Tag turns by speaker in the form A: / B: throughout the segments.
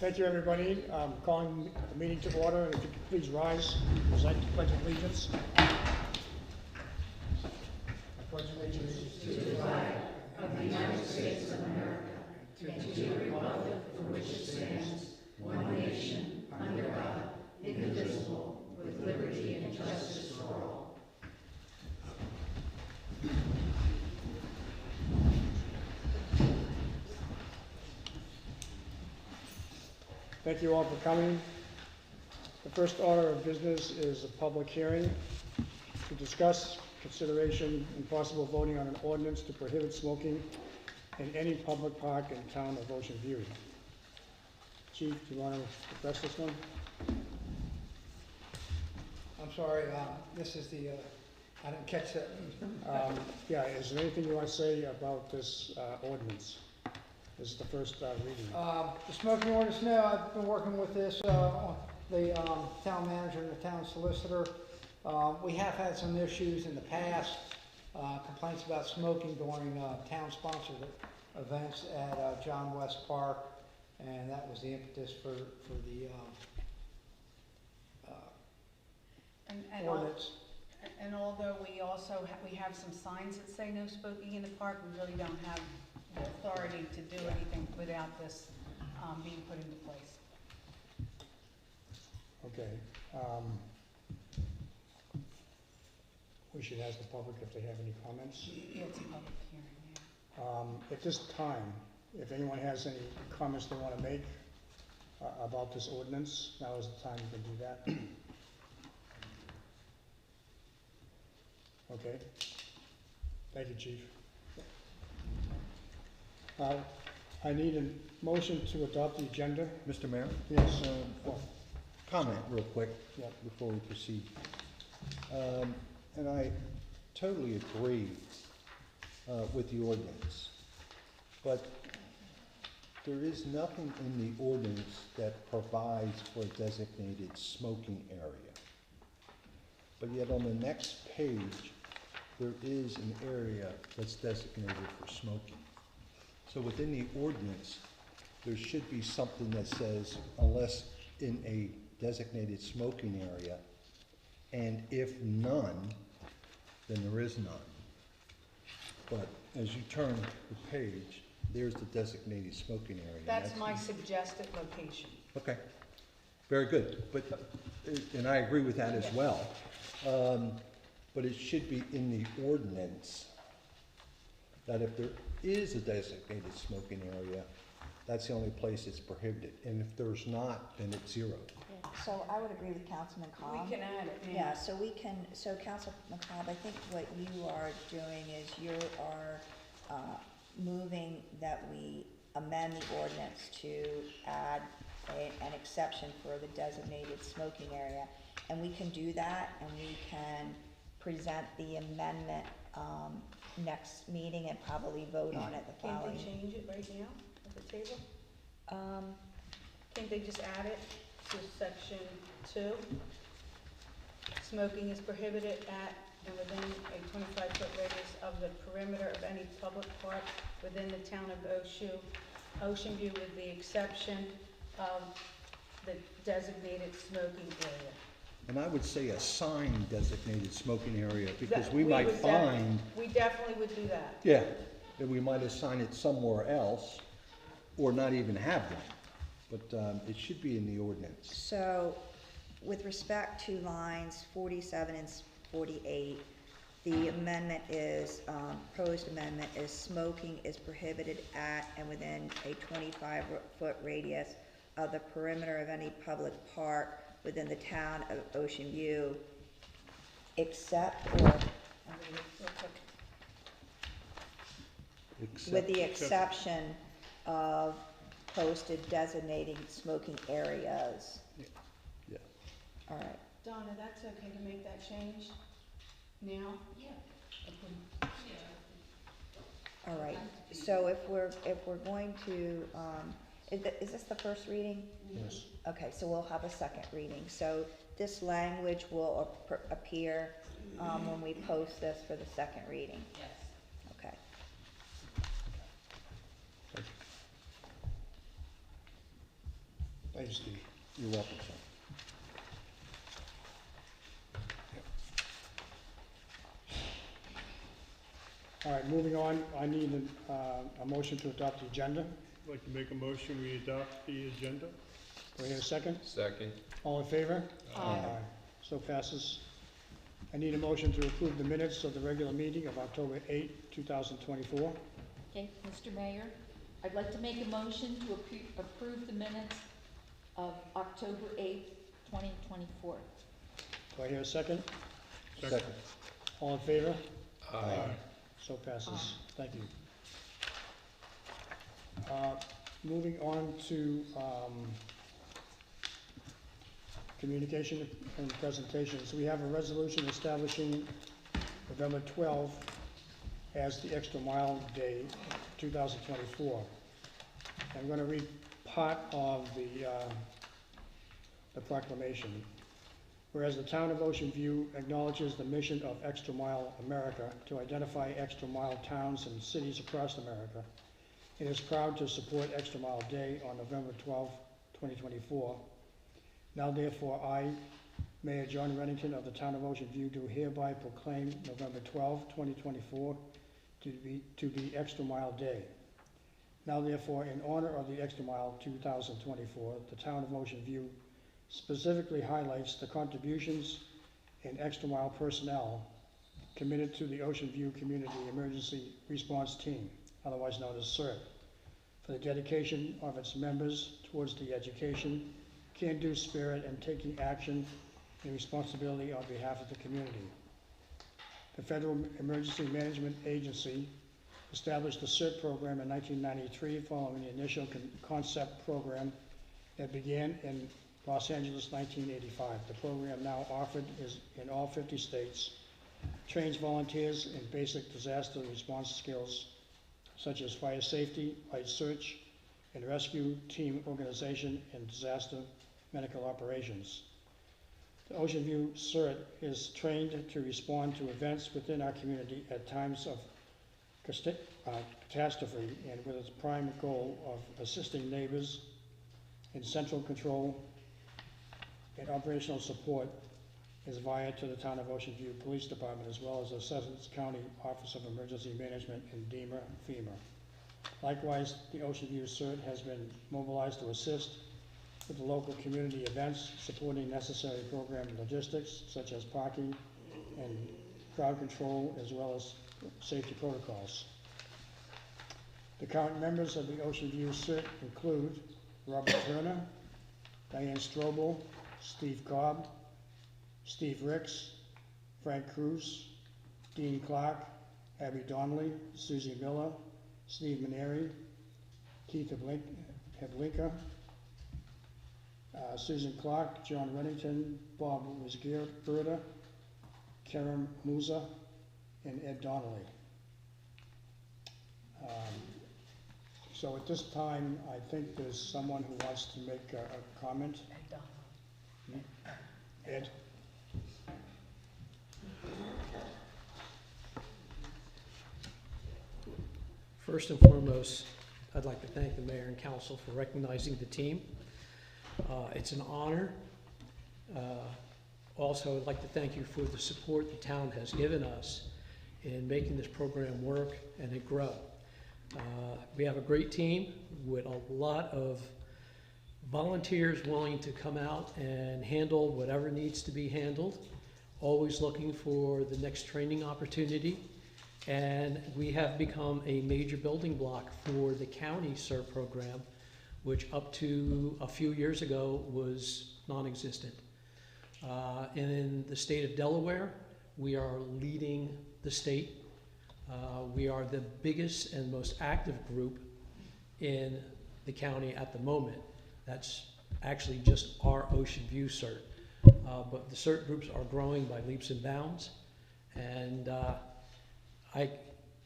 A: Thank you, everybody. Calling the meeting to order, and if you could please rise, recite the Pledge of Allegiance. I pledge allegiance to the flag of the United States of America and to the republic for which it stands, one nation, under God, indivisible, with liberty and justice for all. Thank you all for coming. The first order of business is a public hearing to discuss consideration and possible voting on an ordinance to prohibit smoking in any public park in the town of Ocean View. Chief, do you want to address this one?
B: I'm sorry, this is the, I didn't catch that.
A: Yeah, is there anything you want to say about this ordinance? This is the first reading.
B: The smoking ordinance, no, I've been working with this, the town manager and the town solicitor. We have had some issues in the past, complaints about smoking during town-sponsored events at John West Park, and that was the impetus for the ordinance.
C: And although we also we have some signs that say no smoking in the park, we really don't have the authority to do anything without this being put into place.
A: Okay. We should ask the public if they have any comments.
C: Yeah, it's a public hearing, yeah.
A: At this time, if anyone has any comments they want to make about this ordinance, now is the time you can do that. Okay. Thank you, Chief. I need a motion to adopt the agenda.
D: Mr. Mayor?
A: Yes.
D: Comment real quick
A: Yeah.
D: before we proceed. And I totally agree with the ordinance, but there is nothing in the ordinance that provides for a designated smoking area. But yet on the next page, there is an area that's designated for smoking. So within the ordinance, there should be something that says, unless in a designated smoking area, and if none, then there is none. But as you turn the page, there's the designated smoking area.
C: That's my suggested location.
D: Okay, very good. But, and I agree with that as well. But it should be in the ordinance that if there is a designated smoking area, that's the only place it's prohibited. And if there's not, then it's zero.
E: Yeah, so I would agree with Councilman Cobb.
C: We can add it,
E: Yeah, so we can, so Councilman Cobb, I think what you are doing is you are moving that we amend the ordinance to add an exception for the designated smoking area. And we can do that, and we can present the amendment next meeting and probably vote on it the following.
C: Can't they change it right now at the table? Can't they just add it to section 2? Smoking is prohibited at and within a 25-foot radius of the perimeter of any public park within the town of Ocean View, with the exception of the designated smoking area.
D: And I would say a sign designated smoking area, because we might find,
C: we definitely would do that.
D: yeah, that we might assign it somewhere else, or not even have one. But it should be in the ordinance.
E: So, with respect to lines 47 and 48, the amendment is, proposed amendment is smoking is prohibited at and within a 25-foot radius of the perimeter of any public park within the town of Ocean View, except with the exception of posted designating smoking areas.
D: Yeah.
E: All right.
C: Donna, that's okay to make that change now? Yeah. Okay.
E: All right. So if we're going to, is this the first reading?
A: Yes.
E: Okay, so we'll have a second reading. So this language will appear when we post this for the second reading.
C: Yes.
E: Okay.
A: Thank you, Steve.
D: You're welcome, sir.
A: All right, moving on, I need a motion to adopt the agenda.
F: I'd like to make a motion, we adopt the agenda.
A: Do I hear a second?
G: Second.
A: All in favor?
C: Aye.
A: So passes. I need a motion to approve the minutes of the regular meeting of October 8, 2024.
H: Okay, Mr. Mayor, I'd like to make a motion to approve the minutes of October 8th, 2024.
A: Do I hear a second?
D: Second.
A: All in favor?
G: Aye.
A: So passes. Thank you. Moving on to communication and presentations. We have a resolution establishing November 12th as the Extra Mile Day 2024. I'm going to read part of the proclamation. Whereas the town of Ocean View acknowledges the mission of Extra Mile America to identify extra mile towns and cities across America, it is proud to support Extra Mile Day on November 12, 2024. Now therefore, I, Mayor John Reddington of the town of Ocean View, do hereby proclaim November 12, 2024 to be Extra Mile Day. Now therefore, in honor of the Extra Mile 2024, the town of Ocean View specifically highlights the contributions in Extra Mile personnel committed to the Ocean View Community Emergency Response Team, otherwise known as CERT, for the dedication of its members towards the education, can-do spirit, and taking action and responsibility on behalf of the community. The Federal Emergency Management Agency established the CERT program in 1993 following the initial concept program that began in Los Angeles, 1985. The program now offered is in all 50 states, trains volunteers in basic disaster response skills such as fire safety, light search and rescue, team organization, and disaster medical operations. The Ocean View CERT is trained to respond to events within our community at times of catastrophe, and with its prime goal of assisting neighbors in central control and operational support is via to the Town of Ocean View Police Department, as well as the Sussex County Office of Emergency Management and FEMA. Likewise, the Ocean View CERT has been mobilized to assist with the local community events, supporting necessary program logistics such as parking and crowd control, as well as safety protocols. The current members of the Ocean View CERT include Robert Turner, Diane Strobel, Steve Cobb, Steve Ricks, Frank Cruz, Dean Clark, Abby Donnelly, Susie Miller, Steve Maneri, Keith Heblinka, Susan Clark, John Reddington, Bob Wisgerberda, Karen Musa, and Ed Donnelly. So at this time, I think there's someone who wants to make a comment. Ed?
I: First and foremost, I'd like to thank the mayor and council for recognizing the team. It's an honor. Also, I'd like to thank you for the support the town has given us in making this program work and it grow. We have a great team with a lot of volunteers willing to come out and handle whatever needs to be handled, always looking for the next training opportunity. And we have become a major building block for the county CERT program, which up to a few years ago was non-existent. In the state of Delaware, we are leading the state. We are the biggest and most active group in the county at the moment. That's actually just our Ocean View CERT. But the CERT groups are growing by leaps and bounds. And I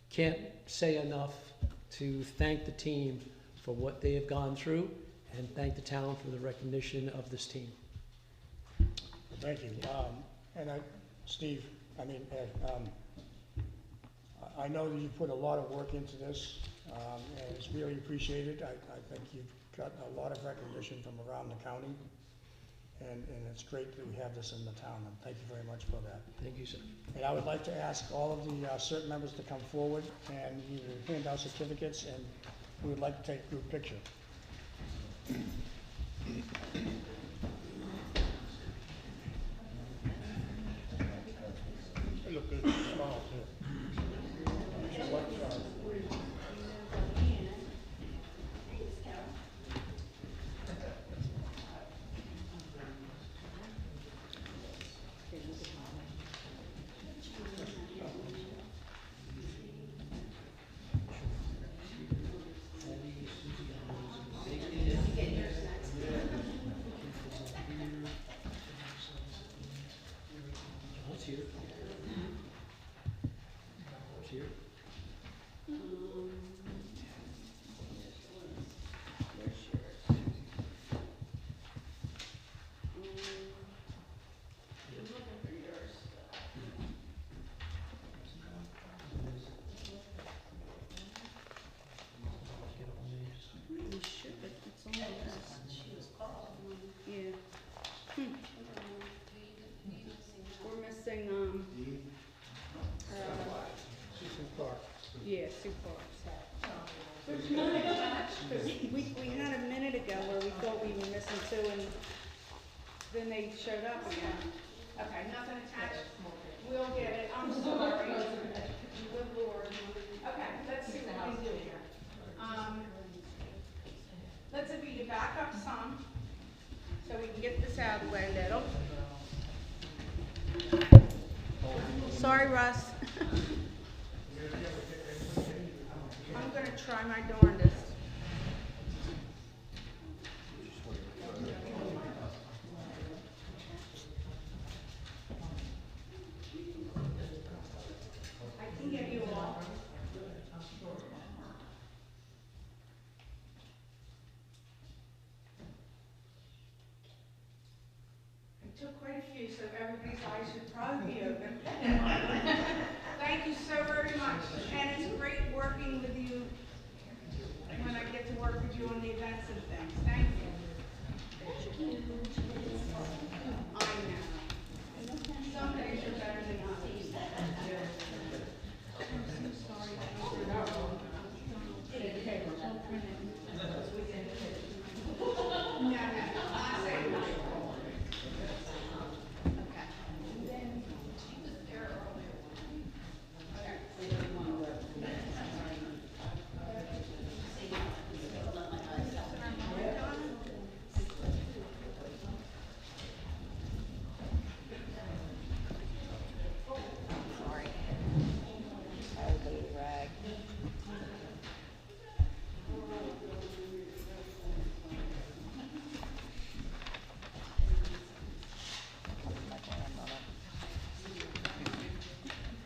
I: can't say enough to thank the team for what they have gone through and thank the town for the recognition of this team.
A: Thank you. Steve, Ed, I know that you put a lot of work into this. and it's really appreciated. I think you've got a lot of recognition from around the county, and it's great that we have this in the town, and thank you very much for that.
I: Thank you, sir.
A: And I would like to ask all of the CERT members to come forward and either hand out certificates, and we would like to take a group picture.
F: Look good, smile too.
I: John's here. John's here.
C: You should, but it's on the list. Yeah. We're missing, yeah, Sue Parks. We had a minute ago where we thought we were missing two, and then they showed up again. Okay, nothing attached. We'll get it. I'm sorry. Good Lord. Okay, let's see what we can do here. Let's Avita back up some, so we can get this out of the way a little. Sorry, Russ. I'm gonna try my darndest. I can get you all. I took quite a few, so everybody's eyes should probably be open. Thank you so very much, and it's great working with you when I get to work with you on the events and things. Thank you. I know. Some days are better than others. I'm so sorry. No, I say no.
E: Sorry. I would leave rag.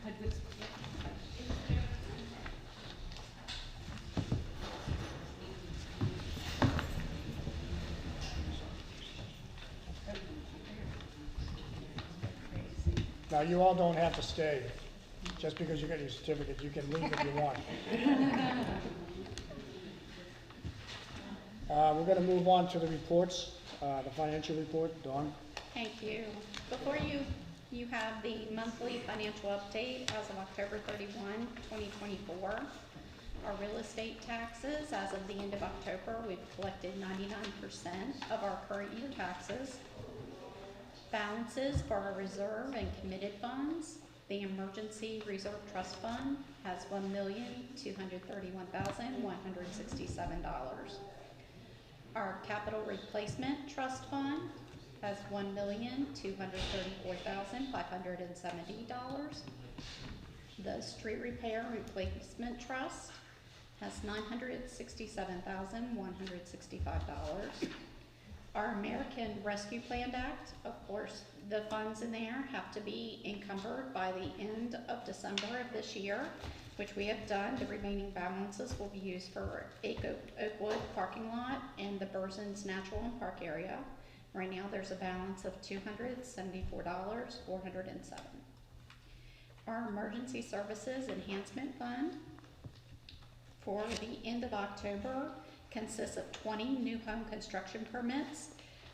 E: My grandmother.
A: Now, you all don't have to stay. Just because you got your certificate, you can leave if you want. We're gonna move on to the reports, the financial report. Dawn?
G: Thank you. Before you have the monthly financial update as of October 31, 2024. Our real estate taxes, as of the end of October, we've collected 99% of our current year taxes. Balances for our reserve and committed funds. The Emergency Reserve Trust Fund has $1,231,167. Our Capital Replacement Trust Fund has $1,234,570. The Street Repair Replacement Trust has $967,165. Our American Rescue Plan Act, of course, the funds in there have to be encumbered by the end of December of this year, which we have done. The remaining balances will be used for Oakwood parking lot and the Burzins Natural and Park area. Right now, there's a balance of $274,407. Our Emergency Services Enhancement Fund, for the end of October consists of 20 new home construction permits.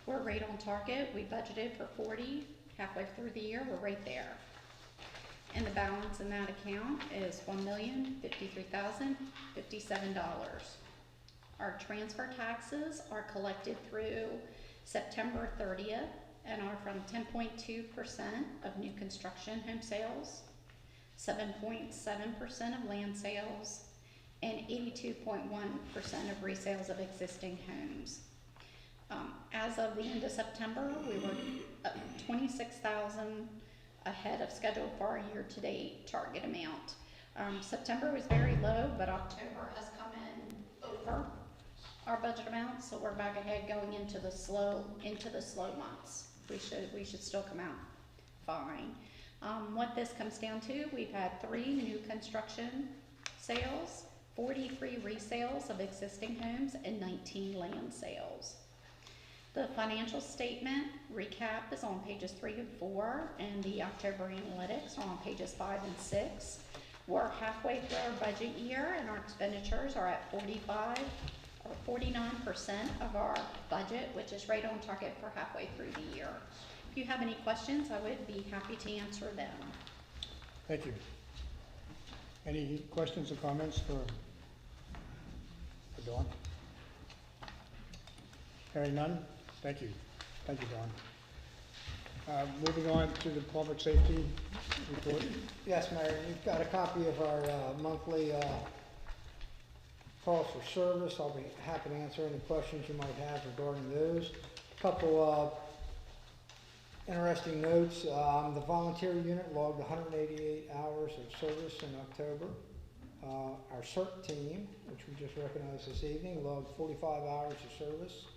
G: We're right on target. We budgeted for 40. Halfway through the year, we're right there. And the balance in that account is $1,053,057. Our transfer taxes are collected through September 30th and are from 10.2% of new construction home sales, 7.7% of land sales, and 82.1% of resales of existing homes. As of the end of September, we were 26,000 ahead of schedule for our year-to-date target amount. September was very low, but October has come in over our budget amount, so we're back ahead going into the slow months. We should still come out fine. What this comes down to, we've had 3 new construction sales, 43 resales of existing homes, and 19 land sales. The financial statement recap is on pages 3 and 4, and the October analytics are on pages 5 and 6. We're halfway through our budget year, and our expenditures are at 49% of our budget, which is right on target for halfway through the year. If you have any questions, I would be happy to answer them.
A: Thank you. Any questions or comments for Dawn? Hearing none? Thank you. Thank you, Dawn. Moving on to the public safety report.
B: Yes, Mayor, you've got a copy of our monthly calls for service. I'll be happy to answer any questions you might have regarding those. A couple interesting notes. The volunteer unit logged 188 hours of service in October. Our CERT team, which we just recognized this evening, logged 45 hours of service.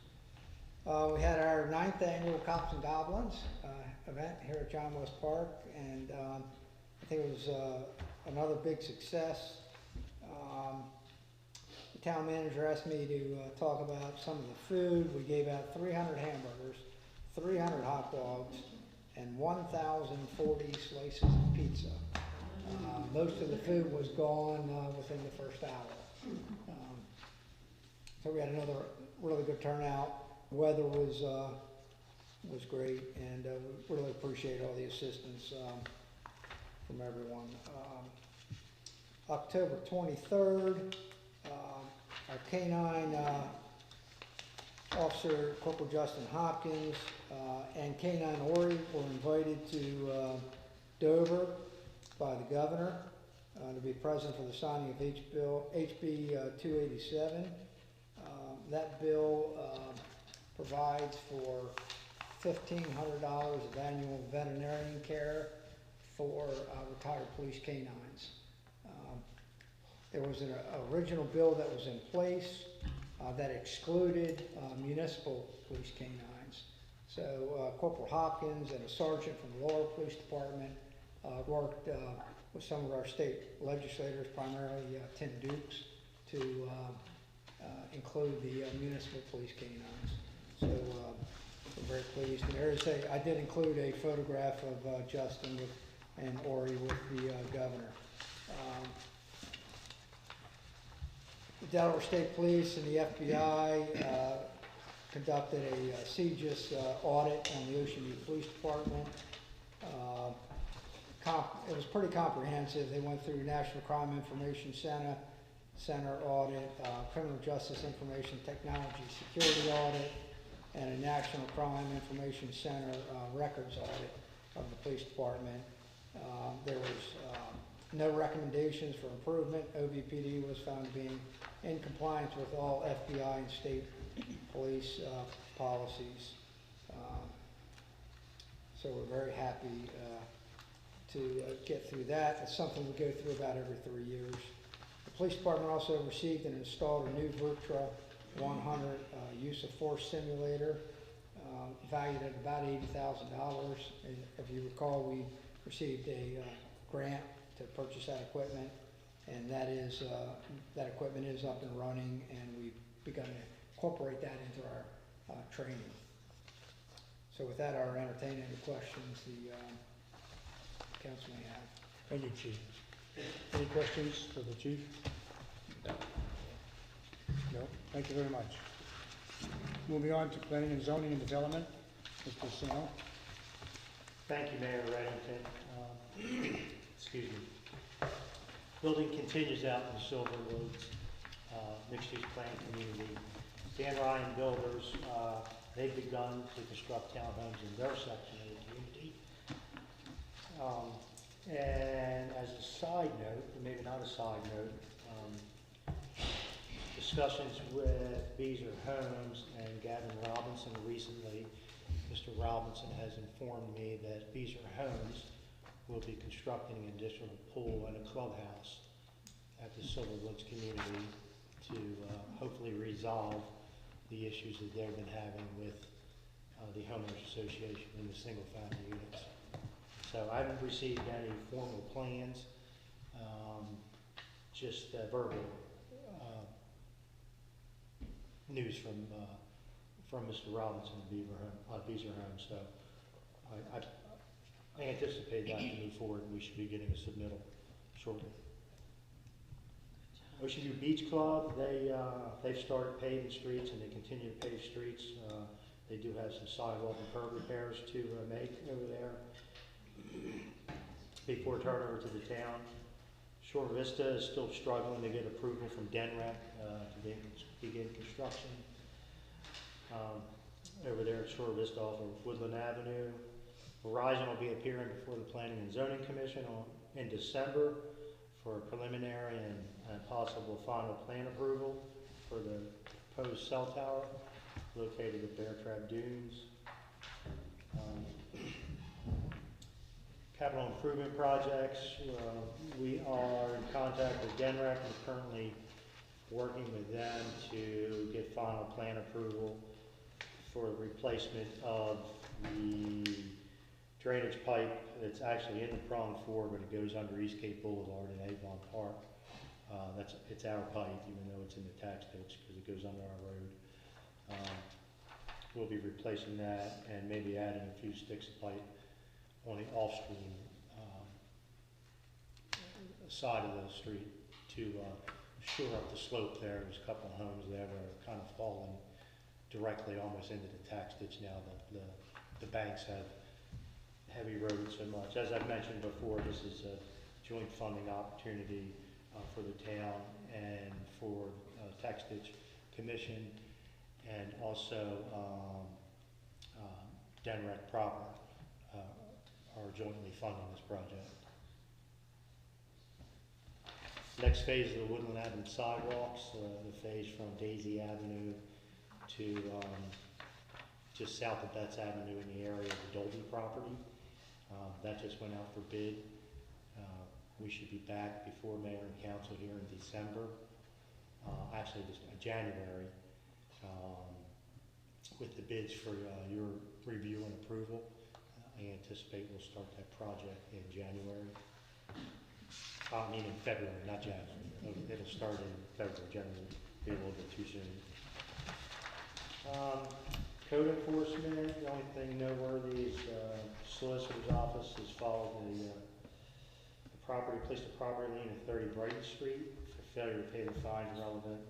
B: We had our 9th annual Cops and Goblins event here at John West Park, and I think it was another big success. The town manager asked me to talk about some of the food. We gave out 300 hamburgers, 300 hot dogs, and 1,040 slices of pizza. Most of the food was gone within the first hour. So we had another really good turnout. Weather was great, and we really appreciate all the assistance from everyone. October 23rd, our K-9 officer, Corporal Justin Hopkins, and K-9 Ori were invited to Dover by the governor to be present for the signing of HB 287. That bill provides for $1,500 of annual veterinarian care for retired police canines. There was an original bill that was in place that excluded municipal police canines. So Corporal Hopkins and a sergeant from the Laurel Police Department worked with some of our state legislators, primarily Tim Dukes, to include the municipal police canines. So we're very pleased. And I did include a photograph of Justin and Ori with the governor. The Delaware State Police and the FBI conducted a CJIS audit on the Ocean View Police Department. It was pretty comprehensive. They went through National Crime Information Center audit, Criminal Justice Information Technology Security audit, and a National Crime Information Center records audit of the police department. There was no recommendations for improvement. OVPD was found being in compliance with all FBI and state police policies. So we're very happy to get through that. It's something we go through about every 3 years. The police department also received and installed a new Virtra 100 use of force simulator valued at about $80,000. If you recall, we received a grant to purchase that equipment, and that equipment is up and running, and we've begun to incorporate that into our training. So with that, I'll entertain any questions the council may have.
A: Thank you, Chief. Any questions for the Chief?
F: No.
A: Bill. Thank you very much. Moving on to planning and zoning and development, Mr. Sino.
F: Thank you, Mayor Reddington. Excuse me. Building continues out in the Silver Woods, mixed-use plan community. Dan Ryan Builders, they've begun to construct townhomes in their section of the community. And as a side note, or maybe not a side note, discussions with Beazer Homes and Gavin Robinson recently. Mr. Robinson has informed me that Beazer Homes will be constructing an additional pool and a clubhouse at the Silver Woods community to hopefully resolve the issues that they've been having with the homeowners association in the single family units. So I haven't received any formal plans, just verbal news from Mr. Robinson at Beazer Homes. So I anticipate that to move forward, and we should be getting a submittal shortly. Ocean View Beach Club, they've started paving streets, and they continue to pave streets. They do have some sidewalk and curb repairs to make over there before turn over to the town. Shore Vista is still struggling to get approval from DENREC to begin construction. Over there at Shore Vista off of Woodland Avenue. Verizon will be appearing before the Planning and Zoning Commission in December for preliminary and possible final plan approval for the proposed cell tower located at Bear Trap Dunes. Capital improvement projects, we are in contact with DENREC and currently working with them to get final plan approval for the replacement of the drainage pipe that's actually in the prong 4, but it goes under Eastgate Boulevard in Avon Park. It's our pipe, even though it's in the tax ditch, because it goes under our road. We'll be replacing that and maybe adding a few sticks of pipe on the off-stream side of the street to shore up the slope there. There's a couple of homes there that are kind of falling directly almost into the tax ditch now. The banks have heavy eroded so much. As I've mentioned before, this is a joint funding opportunity for the town and for Tax Ditch Commission, and also DENREC proper are jointly funding this project. Next phase of the Woodland Avenue sidewalks, the phase from Daisy Avenue to just south of Betts Avenue in the area of the Dolby property. That just went out for bid. We should be back before Mayor and Council here in December, actually just January, with the bids for your review and approval. I anticipate we'll start that project in January. I mean in February, not January. It'll start in February. January be a little bit too soon. Code enforcement, the only thing noteworthy is Solicitor's Office has followed the placed a property lien at 30 Brighton Street for failure to pay the fine relevant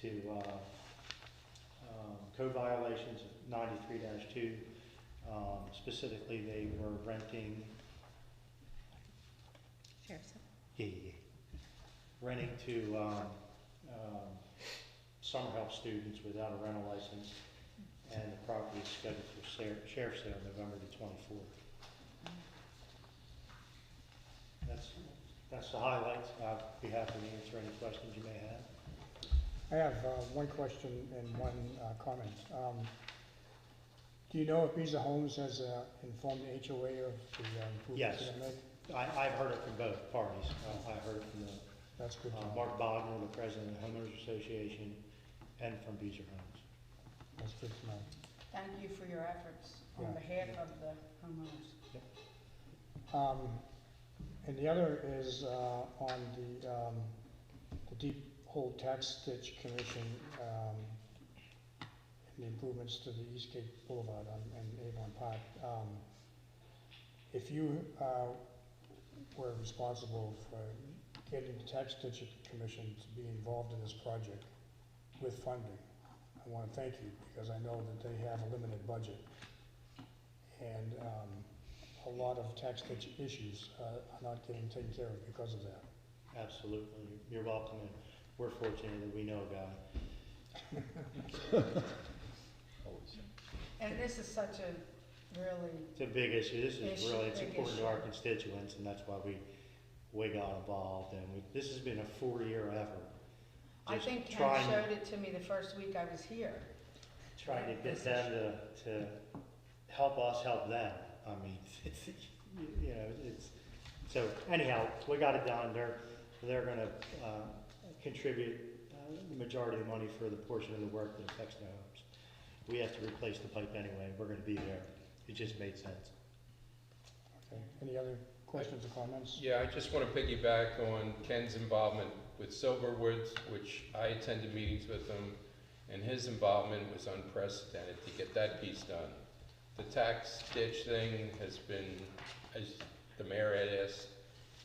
F: to code violations of 93-2. Specifically, they were renting. Renting to summer help students without a rental license, and the property is scheduled for sheriff sale November the 24th. That's the highlights. I'd be happy to answer any questions you may have.
A: I have one question and one comment. Do you know if Beazer Homes has informed the HOA of the improvements
F: Yes.
A: that they made?
F: I've heard it from both parties. I heard it from
A: That's good to know.
F: Mark Bogner, the president of the Homeowners Association, and from Beazer Homes.
A: That's good to know.
C: Thank you for your efforts on
A: Yeah.
C: behalf of the homeowners.
A: And the other is on the Deep Hole Tax Ditch Commission, and the improvements to the Eastgate Boulevard and Avon Park. If you were responsible for getting the Tax Ditch Commission to be involved in this project, with funding. I want to thank you because I know that they have a limited budget. And a lot of tax issues are not getting taken care of because of that.
F: Absolutely. You're welcome, and we're fortunate that we know a guy.
C: And this is such a really,
F: It's a big issue. This is
C: Issue,
F: really, it's
C: big
F: important to
C: issue.
F: our constituents, and that's why we got involved. And this has been a 4-year effort.
C: I
F: Just
C: think Ken
F: trying-
C: showed it to me the first week I was here.
F: Trying to get them to help us help them. I mean, it's, you know, it's, so anyhow, we got it done. They're gonna contribute the majority of the money for the portion of the work that affects their homes. We have to replace the pipe anyway. We're gonna be there. It just made sense.
A: Okay, any other questions or comments?
J: Yeah, I just want to piggyback on Ken's involvement with Silverwoods, which I attended meetings with him, and his involvement was unprecedented to get that piece done. The tax ditch thing has been, as the mayor had asked,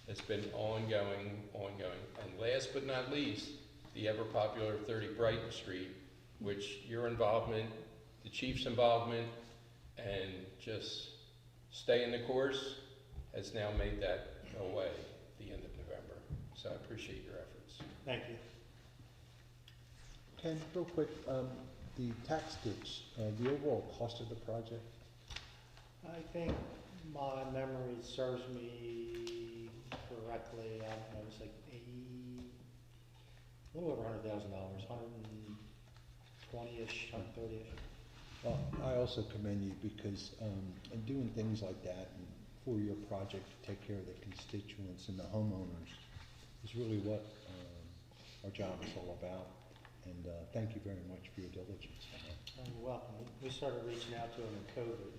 J: has been ongoing. And last but not least, the ever-popular 30 Brighton Street, which your involvement, the chief's involvement, and just staying the course has now made that go away at the end of November. So I appreciate your efforts.
F: Thank you.
D: Ken, real quick, the tax ditch, the overall cost of the project?
F: I think my memory serves me correctly. I don't know, it was like a little over $100,000, 120-ish, 130-ish.
D: Well, I also commend you because in doing things like that and for your project to take care of the constituents and the homeowners is really what our job is all about. And thank you very much for your diligence on that.
F: You're welcome. We started reaching out to them in COVID,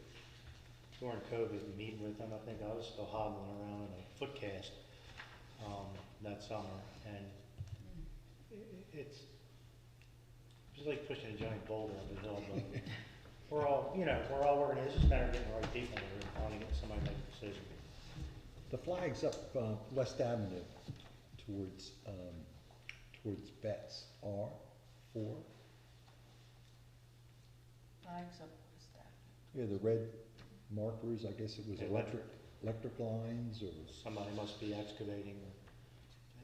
F: during COVID, and meeting with them. I think I was still hobbling around in a foot cast that summer, and it's like pushing a giant boulder up a hill. But we're all working. It's just a matter of getting the right people in the room, trying to get somebody to make a decision.
D: The flags up West Avenue towards Betts are for?
C: Flags up with that.
D: Yeah, the red markers, I guess it was electric lines or?
F: Somebody must be excavating.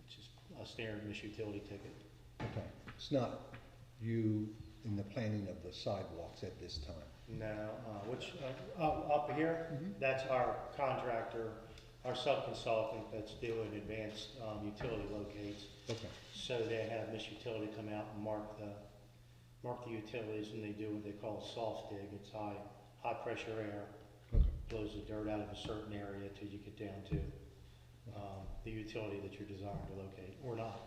F: It's just a standard Miss Utility ticket.
D: Okay, it's not you in the planning of the sidewalks at this time?
F: No, up here, that's our contractor, our sub-consultant that's doing advanced utility locates.
D: Okay,
F: So they have Miss Utility come out and mark the utilities, and they do what they call a soft dig. It's high pressure air,
D: okay,
F: blows the dirt out of a certain area till you get down to the utility that you're desiring to locate, or not.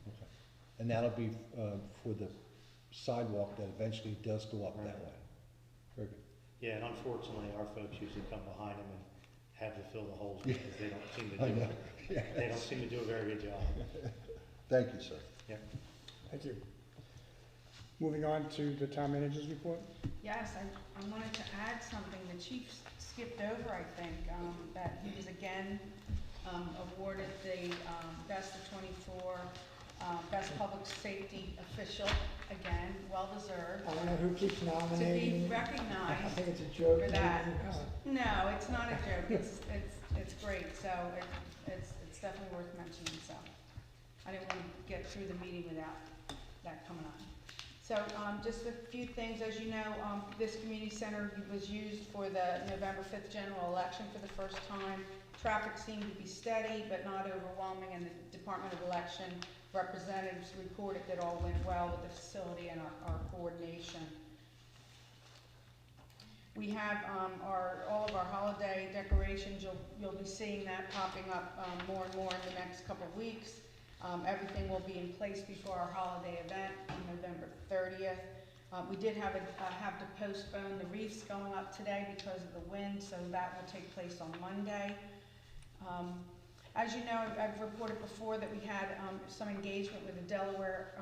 D: okay. And that'll be for the sidewalk that eventually does go up that way? Very good.
F: Yeah, and unfortunately, our folks usually come behind them and have to fill the holes
D: Yeah.
F: because they don't seem to
D: I
F: do
D: know.
F: it. They don't seem to do a very good job.
D: Thank you, sir.
A: Thank you. Moving on to the town manager's report.
C: Yes, I wanted to add something. The chief skipped over, I think, that he was again awarded the Best of 24, Best Public Safety Official, again, well-deserved,
B: I don't know who keeps
C: to
B: nominating
C: be
B: me. I
C: recognized
B: think it's a joke.
C: for that.
B: maybe.
C: No, it's not a joke. It's great, so it's definitely worth mentioning, so. I didn't want to get through the meeting without that coming on. So, just a few things, as you know, this community center was used for the November 5th general election for the first time. Traffic seemed to be steady, but not overwhelming, and the Department of Election representatives reported that all went well with the facility and our coordination. We have all of our holiday decorations. You'll be seeing that popping up more and more in the next couple of weeks. Everything will be in place before our holiday event on November 30th. We did have to postpone the wreaths going up today because of the wind, so that will take place on Monday. As you know, I've reported before that we had some engagement with the Delaware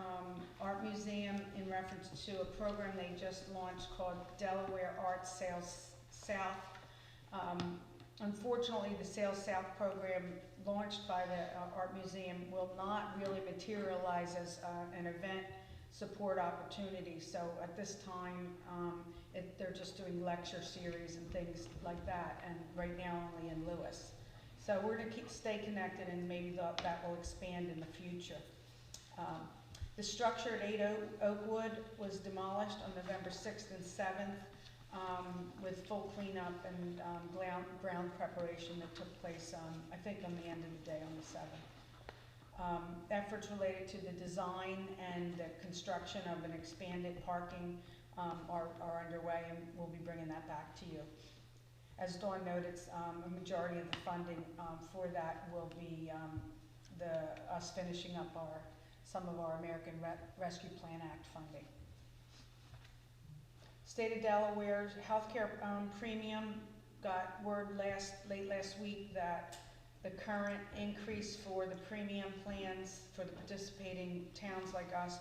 C: Art Museum in reference to a program they just launched called Delaware Art Sales South. Unfortunately, the Sales South program launched by the Art Museum will not really materialize as an event, support opportunities. So at this time, they're just doing lecture series and things like that, and right now only in Lewis. So we're gonna stay connected, and maybe that will expand in the future. The structure at 8 Oakwood was demolished on November 6th and 7th with full cleanup and ground preparation that took place, I think on the end of the day on the 7th. Efforts related to the design and the construction of an expanded parking are underway, and we'll be bringing that back to you. As Dawn noted, a majority of the funding for that will be us finishing up some of our American Rescue Plan Act funding. State of Delaware's healthcare premium got word late last week that the current increase for the premium plans for the participating towns like us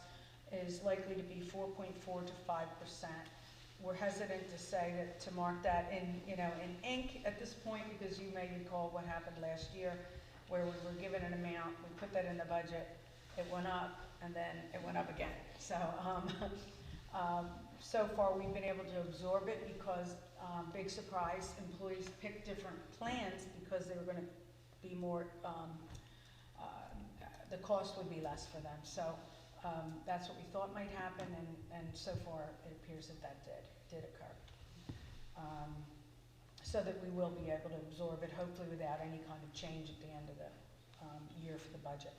C: is likely to be 4.4 to 5%. We're hesitant to say that, to mark that in ink at this point, because you may recall what happened last year, where we were given an amount, we put that in the budget, it went up, and then it went up again. So, so far we've been able to absorb it because, big surprise, employees picked different plans because they were going to be more, the cost would be less for them. So that's what we thought might happen, and so far it appears that did occur. So that we will be able to absorb it, hopefully without any kind of change at the end of the year for the budget.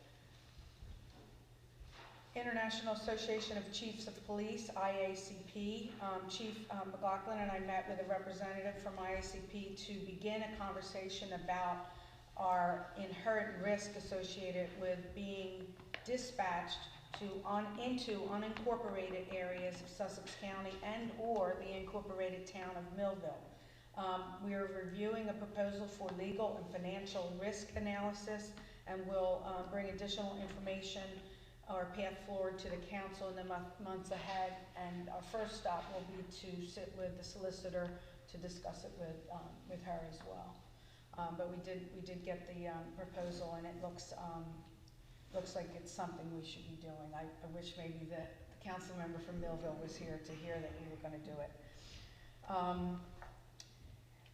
C: International Association of Chiefs of Police, IACP. Chief McLaughlin and I met with a representative from IACP to begin a conversation about our inherent risk associated with being dispatched into unincorporated areas of Sussex County and or the incorporated town of Millville. We are reviewing a proposal for legal and financial risk analysis, and we'll bring additional information or path forward to the council in the months ahead. And our first stop will be to sit with the solicitor to discuss it with her as well. But we did get the proposal, and it looks like it's something we should be doing. I wish maybe the council member from Millville was here to hear that we were going to do it.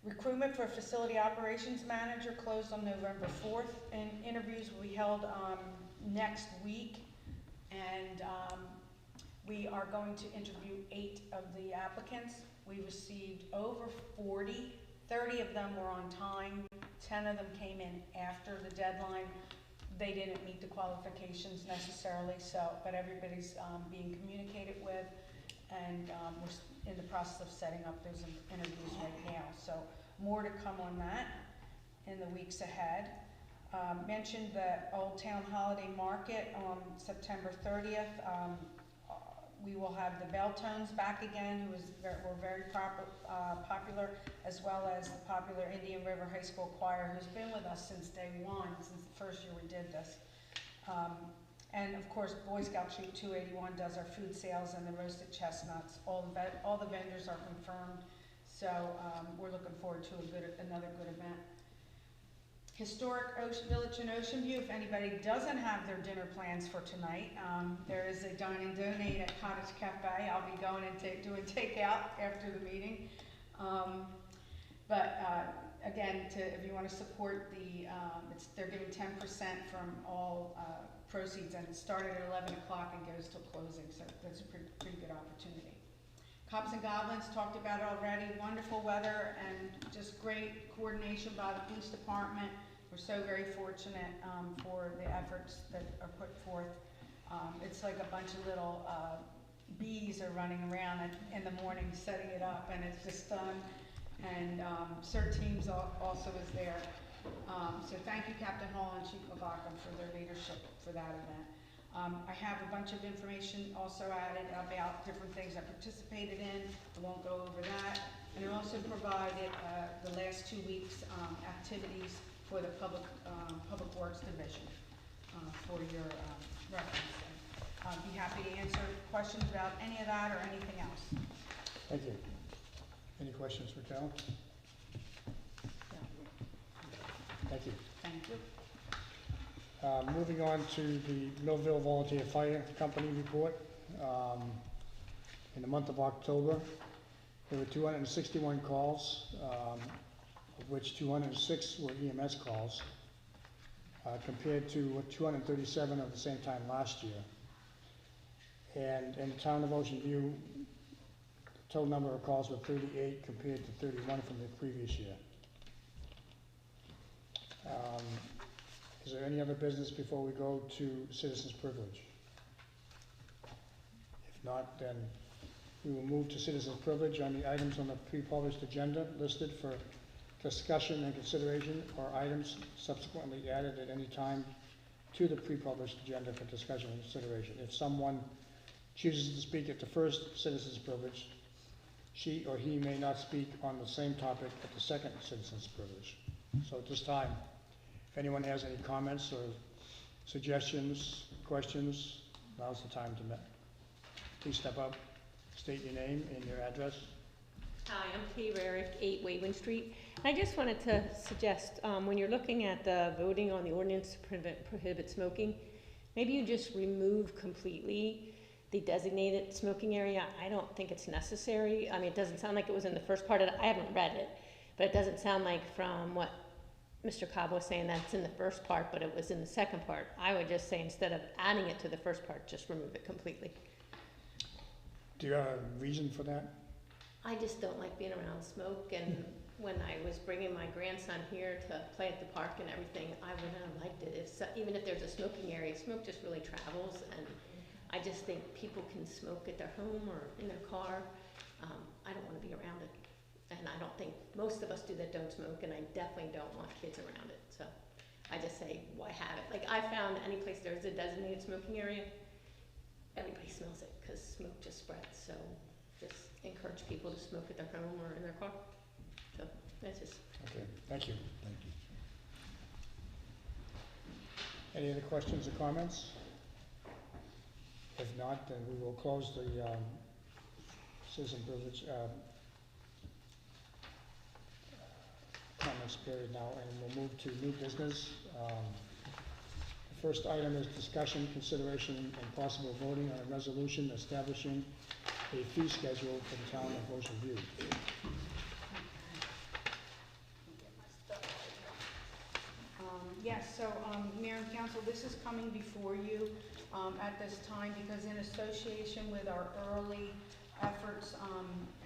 C: Recruitment for facility operations manager closed on November 4th, and interviews will be held next week. And we are going to interview 8 of the applicants. We received over 40. 30 of them were on time. 10 of them came in after the deadline. They didn't meet the qualifications necessarily, but everybody's being communicated with, and we're in the process of setting up those interviews right now. So more to come on that in the weeks ahead. Mentioned the Old Town Holiday Market on September 30th. We will have the Belltones back again, who were very popular, as well as the popular Indian River High School Choir, who's been with us since day one, since the first year we did this. And of course, Boy Scout Troop 281 does our food sales and the roasted chestnuts. All the vendors are confirmed, so we're looking forward to another good event. Historic Village in Ocean View, if anybody doesn't have their dinner plans for tonight, there is a dine and donate at Cottage Cafe. I'll be going and doing takeout after the meeting. Again, if you want to support they're giving 10% from all proceeds, and it started at 11 o'clock and goes till closing, so that's a pretty good opportunity. Cops and Goblins, talked about it already. Wonderful weather and just great coordination by the police department. We're so very fortunate for the efforts that are put forth. It's like a bunch of little bees are running around in the morning setting it up, and it's just done. And CERT teams also is there. So thank you, Captain Hall and Chief McLaughlin, for their leadership for that event. I have a bunch of information also added about different things I participated in. I won't go over that. And I also provided the last 2 weeks' activities for the Public Works Division for your reference. I'd be happy to answer questions about any of that or anything else.
A: Thank you. Any questions for Carol? Thank you.
C: Thank you.
A: Moving on to the Millville Volunteer Fire Company report. in the month of October, there were 261 calls, of which 206 were EMS calls, compared to 237 of the same time last year. And in the town of Ocean View, the total number of calls were 38 compared to 31 from the previous year. Is there any other business before we go to citizens' privilege? If not, then we will move to citizens' privilege on the items on the pre-published agenda listed for discussion and consideration, or items subsequently added at any time to the pre-published agenda for discussion and consideration. If someone chooses to speak at the first citizens' privilege, she or he may not speak on the same topic at the second citizens' privilege. So at this time, if anyone has any comments or suggestions, questions, now's the time to please step up, state your name and your address.
K: Hi, I'm Kay Rarick, 8 Wayland Street. I just wanted to suggest, when you're looking at the voting on the ordinance to prohibit smoking, maybe you just remove completely the designated smoking area. I don't think it's necessary. I mean, it doesn't sound like it was in the first part of it. I haven't read it, but it doesn't sound like from what Mr. Cobb was saying that's in the first part, but it was in the second part. I would just say instead of adding it to the first part, just remove it completely.
A: Do you have a reason for that?
K: I just don't like being around smoke, and when I was bringing my grandson here to play at the park and everything, I wouldn't have liked it. Even if there's a smoking area, smoke just really travels, and I just think people can smoke at their home or in their car. I don't want to be around it. And I don't think most of us do that don't smoke, and I definitely don't want kids around it. So I just say, why have it? Like, I found any place there's a designated smoking area, everybody smells it because smoke just spreads. So just encourage people to smoke at their home or in their car. So that's just.
A: Okay, thank you.
D: Thank you.
A: Any other questions or comments? If not, then we will close the citizen privilege comments period now, and we'll move to new business. The first item is discussion, consideration, and possible voting on a resolution establishing a fee schedule for the town of Ocean View.
C: Yes, so, Mayor and Council, this is coming before you at this time because in association with our early efforts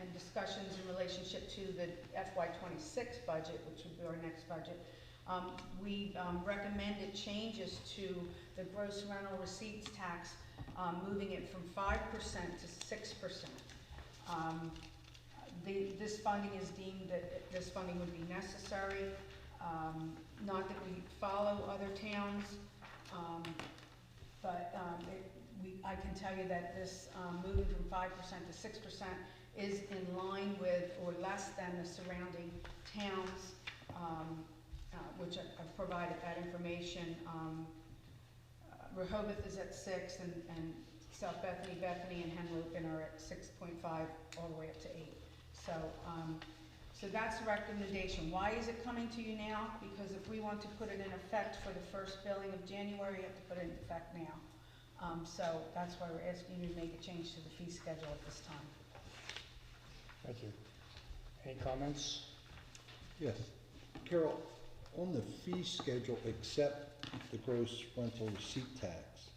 C: and discussions in relationship to the FY26 budget, which would be our next budget, we recommended changes to the gross rental receipts tax, moving it from 5% to 6%. This funding is deemed that this funding would be necessary. Not that we follow other towns, but I can tell you that this moving from 5% to 6% is in line with or less than the surrounding towns, which I've provided that information. Rehoboth is at 6, and South Bethany, and Henlopen are at 6.5 all the way up to 8. So that's the recommendation. Why is it coming to you now? Because if we want to put it in effect for the first billing of January, you have to put it in effect now. So that's why we're asking you to make a change to the fee schedule at this time.
A: Thank you. Any comments?
D: Yes. Carol, on the fee schedule, except the gross rental receipt tax,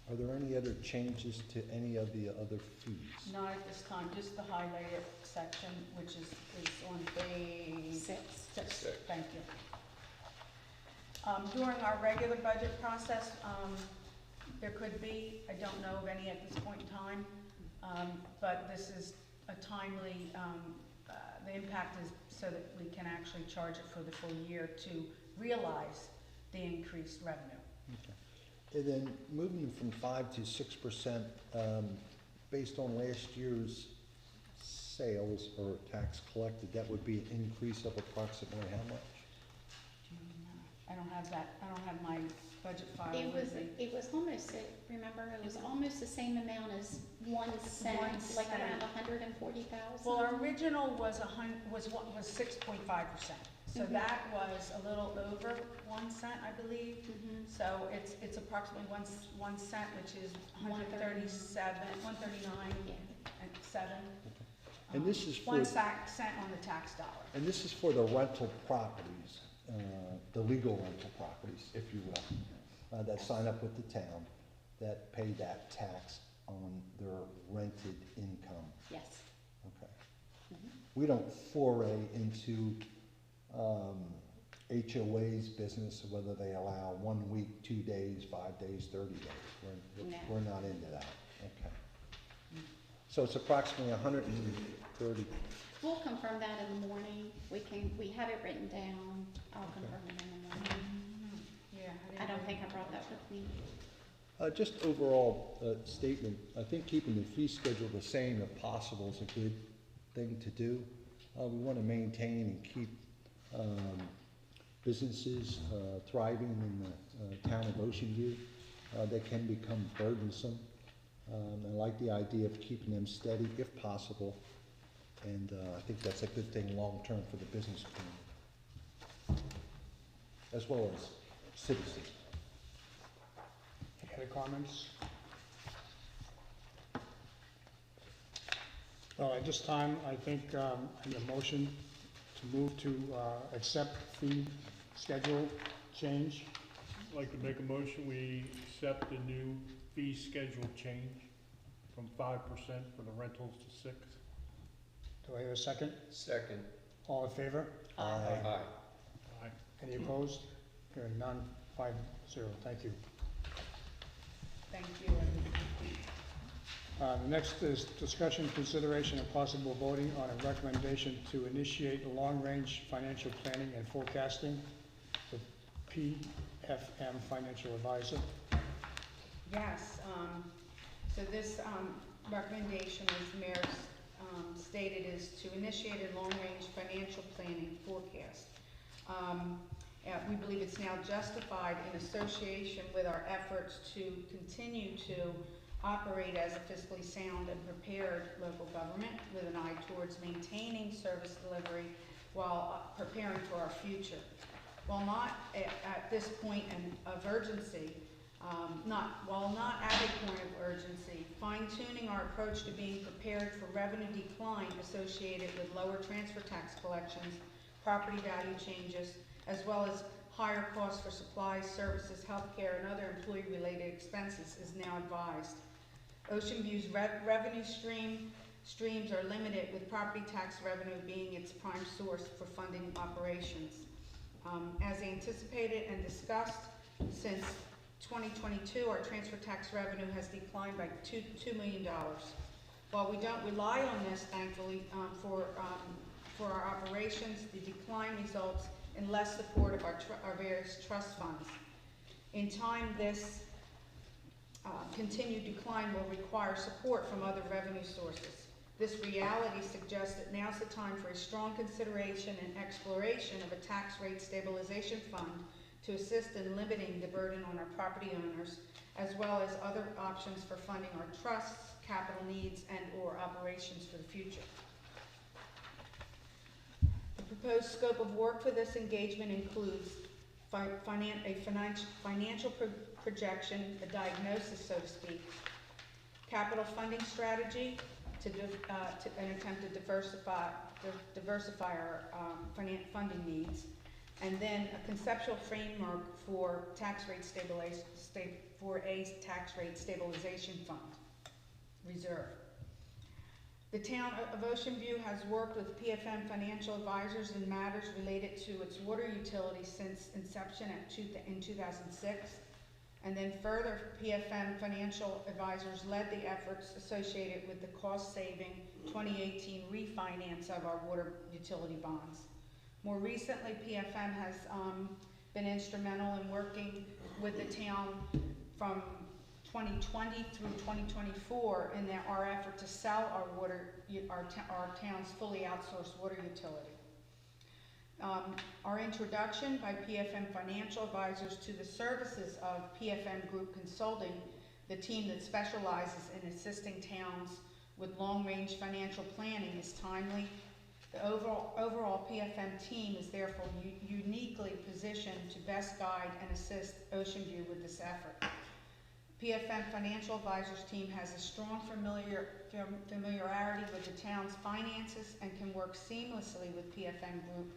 D: are there any other changes to any of the other fees?
C: Not at this time, just the highlighted section, which is on page 6. Thank you. During our regular budget process, there could be, I don't know of any at this point in time, but this is a timely, the impact is so that we can actually charge it for the full year to realize the increased revenue.
D: Okay. And then moving from 5 to 6%, based on last year's sales or tax collected, that would be an increase of approximately how much?
C: I don't have that, I don't have my budget file with me.
G: It was almost, remember, it was almost the same amount as 1 cent,
C: 1
G: like
C: cent.
G: around 140,000.
C: Well, our original was 6.5%. So that was a little over 1 cent, I believe. So it's approximately 1 cent, which is 139 and 7.
D: And this is for-
C: 1 cent on the tax dollar.
D: And this is for the rental properties, the legal rental properties, if you will, that sign up with the town, that pay that tax on their rented income.
G: Yes.
D: Okay. We don't foray into HOA's business, whether they allow 1 week, 2 days, 5 days, 30 days.
G: No.
D: We're not into that. Okay. So it's approximately 130.
G: We'll confirm that in the morning. We have it written down. I'll confirm it in the morning.
C: Yeah.
G: I don't think I brought that with me.
D: Just overall statement, I think keeping the fee schedule the same if possible is a good thing to do. We want to maintain and keep businesses thriving in the town of Ocean View. They can become burdensome. I like the idea of keeping them steady if possible. And I think that's a good thing long-term for the business community, as well as citizens.
A: Any other comments? Well, at this time, I think I need a motion to move to accept fee schedule change.
L: I'd like to make a motion, we accept the new fee schedule change from 5% for the rentals to 6%.
A: Do I hear a second?
J: Second.
A: All in favor?
J: Aye.
L: Aye.
A: Any opposed? Hearing none, 5-0. Thank you.
C: Thank you.
A: The next is discussion, consideration, and possible voting on a recommendation to initiate a long-range financial planning and forecasting with PFM Financial Advisor.
C: Yes, so this recommendation, as the mayor stated, is to initiate a long-range financial planning forecast. We believe it's now justified in association with our efforts to continue to operate as a fiscally sound and prepared local government with an eye towards maintaining service delivery while preparing for our future. While not at this point of urgency, while not at a point of urgency, fine-tuning our approach to being prepared for revenue decline associated with lower transfer tax collections, property value changes, as well as higher costs for supplies, services, healthcare, and other employee-related expenses is now advised. Ocean View's revenue streams are limited, with property tax revenue being its prime source for funding operations. As anticipated and discussed, since 2022, our transfer tax revenue has declined by $2 million. While we don't rely on this, thankfully, for our operations, the decline results in less support of our various trust funds. In time, this continued decline will require support from other revenue sources. This reality suggests that now's the time for a strong consideration and exploration of a tax rate stabilization fund to assist in limiting the burden on our property owners, as well as other options for funding our trusts, capital needs, and/or operations for the future. The proposed scope of work for this engagement includes a financial projection, a diagnosis, so to speak, capital funding strategy to an attempt to diversify our funding needs, and then a conceptual framework for a tax rate stabilization fund reserve. The town of Ocean View has worked with PFM Financial Advisors in matters related to its water utility since inception in 2006. And then further, PFM Financial Advisors led the efforts associated with the cost-saving 2018 refinance of our water utility bonds. More recently, PFM has been instrumental in working with the town from 2020 through 2024 in our effort to sell our town's fully outsourced water utility. Our introduction by PFM Financial Advisors to the services of PFM Group Consulting, the team that specializes in assisting towns with long-range financial planning, is timely The overall PFM team is therefore uniquely positioned to best guide and assist Ocean View with this effort. PFM Financial Advisors team has a strong familiarity with the town's finances and can work seamlessly with PFM Group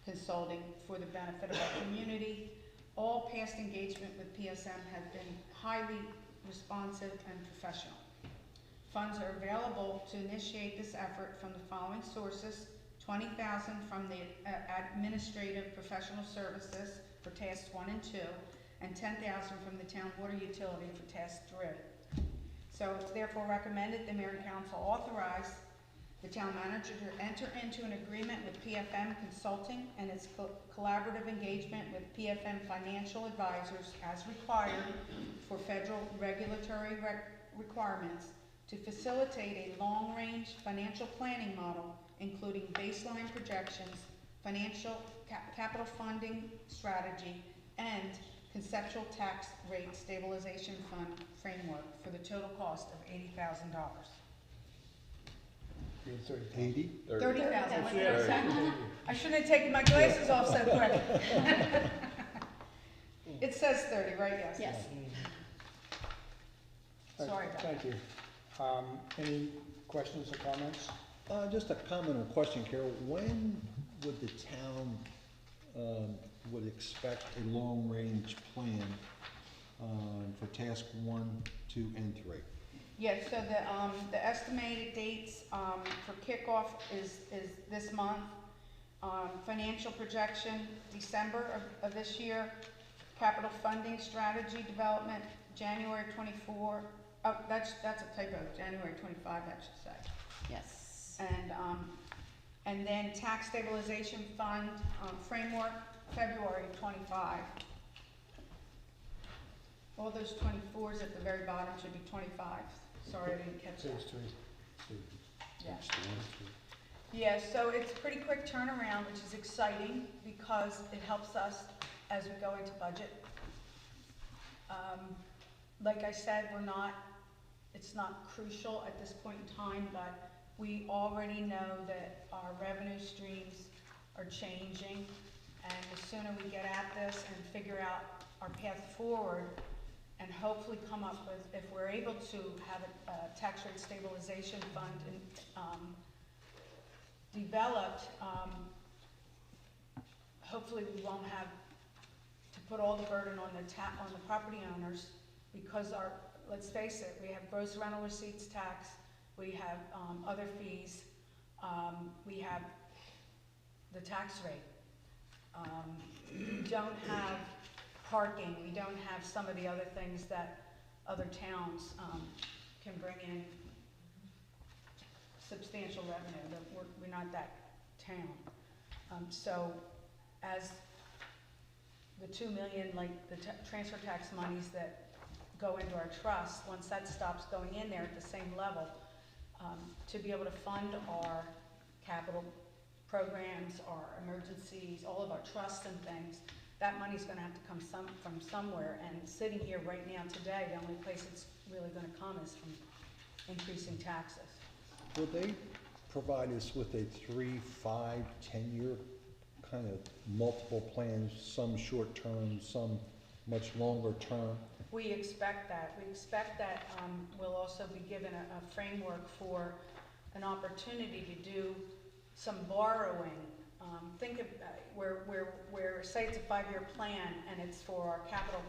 C: Consulting for the benefit of our community. All past engagement with PSM has been highly responsive and professional. Funds are available to initiate this effort from the following sources: $20,000 from the administrative professional services for tasks 1 and 2, and $10,000 from the town water utility for task 3. So it's therefore recommended the mayor and council authorize the town manager to enter into an agreement with PFM Consulting and its collaborative engagement with PFM Financial Advisors as required for federal regulatory requirements to facilitate a long-range financial planning model, including baseline projections, financial capital funding strategy, and conceptual tax rate stabilization fund framework for the total cost of $80,000.
D: 80?
C: 30,000. I shouldn't have taken my glasses off so quick. It says 30, right? Yes.
G: Yes.
C: Sorry about
A: Thank you. Any questions or comments?
D: Just a comment or question, Carol. When would the town would expect a long-range plan for task 1, 2, and 3?
C: Yes, so the estimated dates for kickoff is this month. Financial projection, December of this year. Capital funding strategy development, January 24. Oh, that's a typo, January 25, that should say.
G: Yes.
C: And then tax stabilization fund framework, February 25. All those 24s at the very bottom should be 25. Sorry, I didn't catch that. Yeah. Yeah, so it's a pretty quick turnaround, which is exciting because it helps us as we go into budget. Like I said, it's not crucial at this point in time, but we already know that our revenue streams are changing, and the sooner we get at this and figure out our path forward, and hopefully come up with, if we're able to have a tax rate stabilization fund developed, hopefully we won't have to put all the burden on the property owners, because let's face it, we have gross rental receipts tax, we have other fees, we have the tax rate. We don't have parking, we don't have some of the other things that other towns can bring in substantial revenue. That we're not that town. So as the $2 million, like the transfer tax monies that go into our trust, once that stops going in there at the same level, to be able to fund our capital programs, our emergencies, all of our trusts and things, that money's gonna have to come from somewhere, and sitting here right now today, the only place it's really gonna come is from increasing taxes.
D: Will they provide us with a 3, 5, 10-year kind of multiple plans, some short-term, some much longer term?
C: We expect that. We expect that we'll also be given a framework for an opportunity to do some borrowing. Think of where say it's a 5-year plan and it's for our capital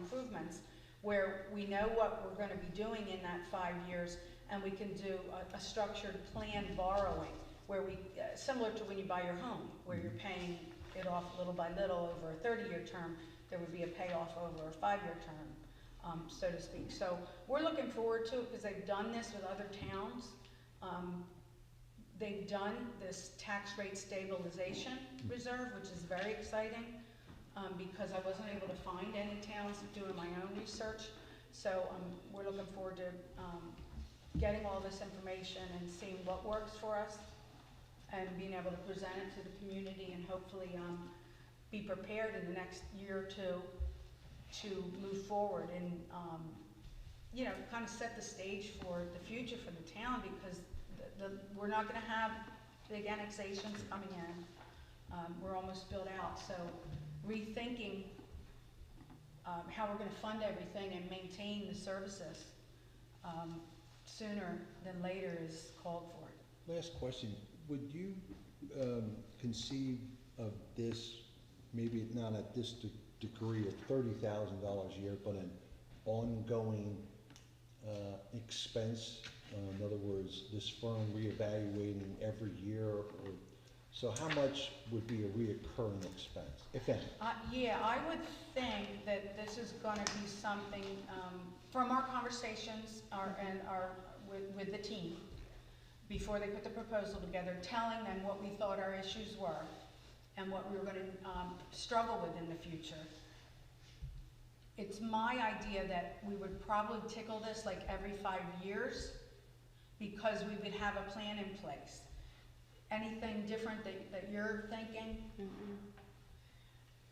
C: improvements, where we know what we're going to be doing in that 5 years, and we can do a structured plan borrowing, where we similar to when you buy your home, where you're paying it off little by little over a 30-year term. There would be a payoff over a 5-year term, so to speak. So we're looking forward to it because they've done this with other towns. They've done this tax rate stabilization reserve, which is very exciting because I wasn't able to find any towns doing my own research. So we're looking forward to getting all this information and seeing what works for us and being able to present it to the community and hopefully be prepared in the next year or two to move forward and kind of set the stage for the future for the town, because we're not going to have big annexations coming in. We're almost built out, so rethinking how we're gonna fund everything and maintain the services sooner than later is called for.
D: Last question, would you conceive of this, maybe not at this degree of $30,000 a year, but an ongoing expense? In other words, this firm reevaluating every year, or so how much would be a reoccurring expense, if any?
C: Yeah, I would think that this is gonna be something, from our conversations with the team, before they put the proposal together, telling them what we thought our issues were and what we were gonna struggle with in the future. It's my idea that we would probably tickle this like every 5 years, because we would have a plan in place. Anything different that you're thinking?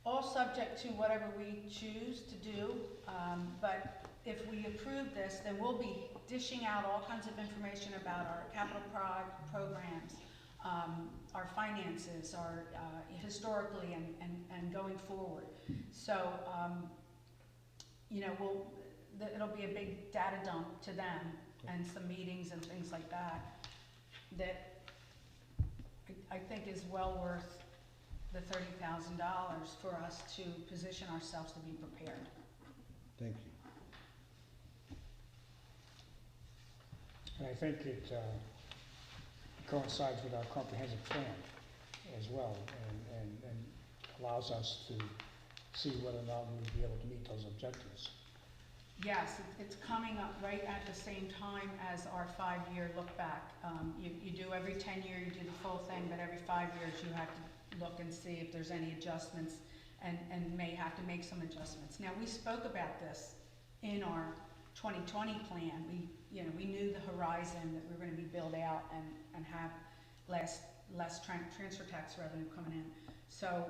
C: All subject to whatever we choose to do, but if we approve this, then we'll be dishing out all kinds of information about our capital programs, our finances, our historically and going forward. So, you know, it'll be a big data dump to them, and some meetings and things like that, that I think is well worth the $30,000 for us to position ourselves to be prepared.
D: Thank you.
A: And I think it coincides with our comprehensive plan as well, and allows us to see whether or not we'll be able to meet those objectives.
C: Yes, it's coming up right at the same time as our 5-year look back. You do every 10 year, you do the full thing, but every 5 years you have to look and see if there's any adjustments, and may have to make some adjustments. Now, we spoke about this in our 2020 plan. We knew the horizon that we were gonna be built out and have less transfer tax revenue coming in. So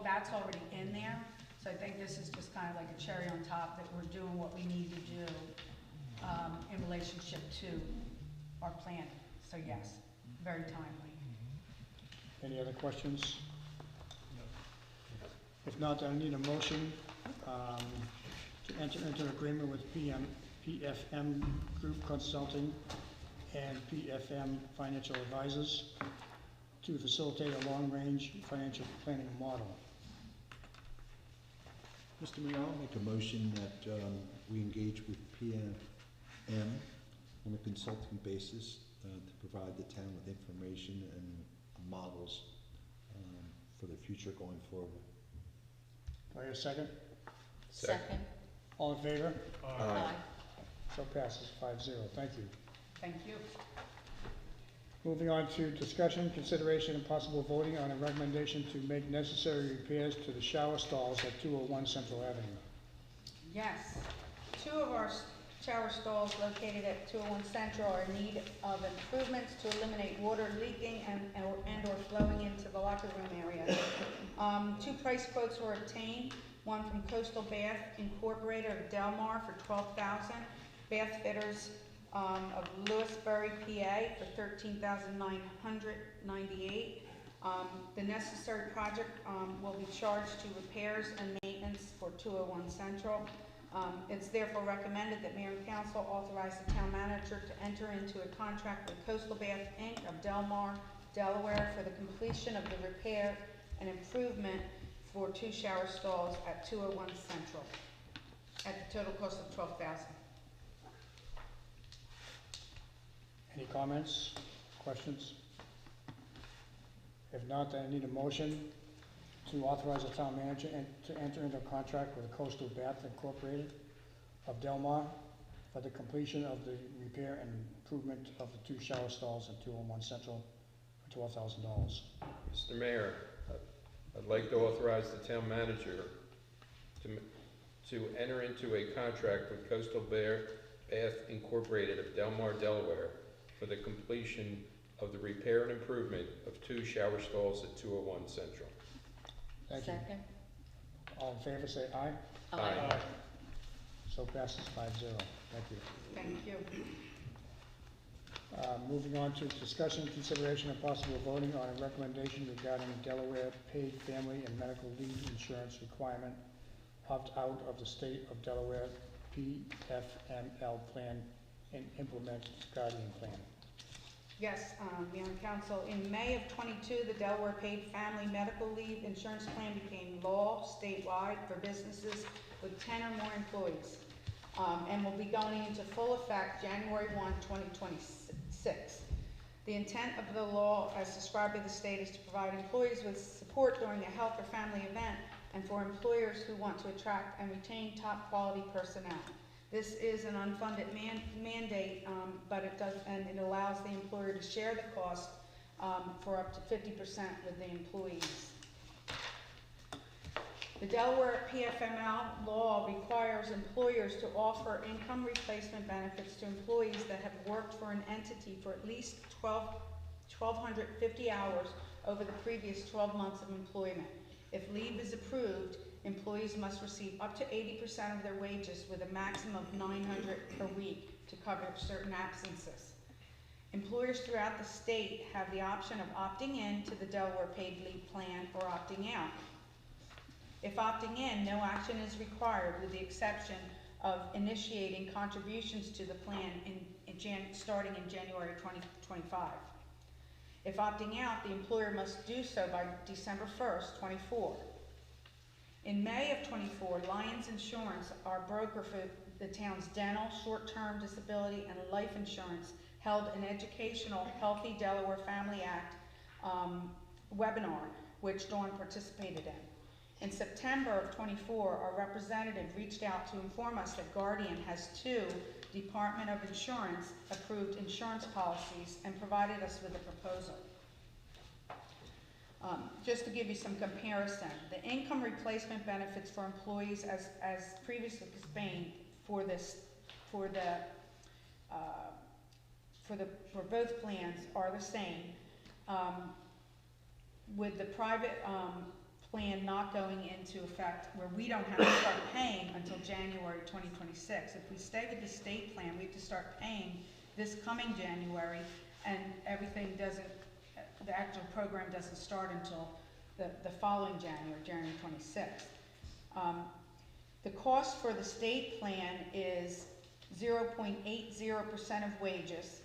C: that's already in there. So I think this is just kind of like a cherry on top, that we're doing what we need to do in relationship to our planning. So yes, very timely.
A: Any other questions? If not, I need a motion to enter into agreement with PFM Group Consulting and PFM Financial Advisors to facilitate a long-range financial planning model.
D: Mr. Mayor, I'll make a motion that we engage with PFM on a consulting basis to provide the town with information and models for the future going forward.
A: Do I hear a second?
H: Second.
A: All in favor?
H: Aye.
A: So passes 5-0. Thank you.
C: Thank you.
A: Moving on to discussion, consideration, and possible voting on a recommendation to make necessary repairs to the shower stalls at 201 Central Avenue.
C: Yes, 2 of our shower stalls located at 201 Central are in need of improvements to eliminate water leaking and or flowing into the locker room area. 2 price quotes were obtained, one from Coastal Bath Incorporated of Delmar for $12,000, Bath Fitters of Lewisburg, PA for $13,998. The necessary project will be charged to repairs and maintenance for 201 Central. It's therefore recommended that Mayor and Council authorize the town manager to enter into a contract with Coastal Bath Inc. of Delmar, Delaware for the completion of the repair and improvement for 2 shower stalls at 201 Central at the total cost of $12,000.
A: Any comments, questions? If not, then I need a motion to authorize the town manager to enter into a contract with Coastal Bath Incorporated of Delmar for the completion of the repair and improvement of the 2 shower stalls at 201 Central for $12,000.
J: Mr. Mayor, I'd like to authorize the town manager to enter into a contract with Coastal Bath Incorporated of Delmar, Delaware for the completion of the repair and improvement of 2 shower stalls at 201 Central.
A: Thank you.
H: Second.
A: All in favor, say aye.
J: Aye.
A: So passes 5-0. Thank you.
C: Thank you.
A: Moving on to discussion, consideration, and possible voting on a recommendation regarding Delaware paid family and medical leave insurance requirement, opt-out of the state of Delaware PFML plan and implement Guardian plan.
C: Yes, Mayor and Council, in May of '22, the Delaware Paid Family Medical Leave Insurance Plan became law statewide for businesses with 10 or more employees, and will be going into full effect January 1, 2026. The intent of the law, as described by the state, is to provide employees with support during a health or family event, and for employers who want to attract and retain top quality personnel. This is an unfunded mandate, but it does, and it allows the employer to share the cost for up to 50% with the employees. The Delaware PFML law requires employers to offer income replacement benefits to employees that have worked for an entity for at least 1,250 hours over the previous 12 months of employment. If leave is approved, employees must receive up to 80% of their wages with a maximum of $900 per week to cover certain absences. Employers throughout the state have the option of opting in to the Delaware Paid Leave Plan or opting out. If opting in, no action is required with the exception of initiating contributions to the plan starting in January 2025. If opting out, the employer must do so by December 1st, 24. In May of '24, Lions Insurance, our broker for the town's dental, short-term disability, and life insurance, held an educational Healthy Delaware Family Act webinar, which Dawn participated in. In September of '24, our representative reached out to inform us that Guardian has 2 Department of Insurance approved insurance policies and provided us with a proposal. Just to give you some comparison, the income replacement benefits for employees, as previously explained, for both plans are the same, with the private plan not going into effect, where we don't have to start paying until January 2026. If we stay with the state plan, we have to start paying this coming January, and the actual program doesn't start until the following January 26th. The cost for the state plan is 0.80% of wages.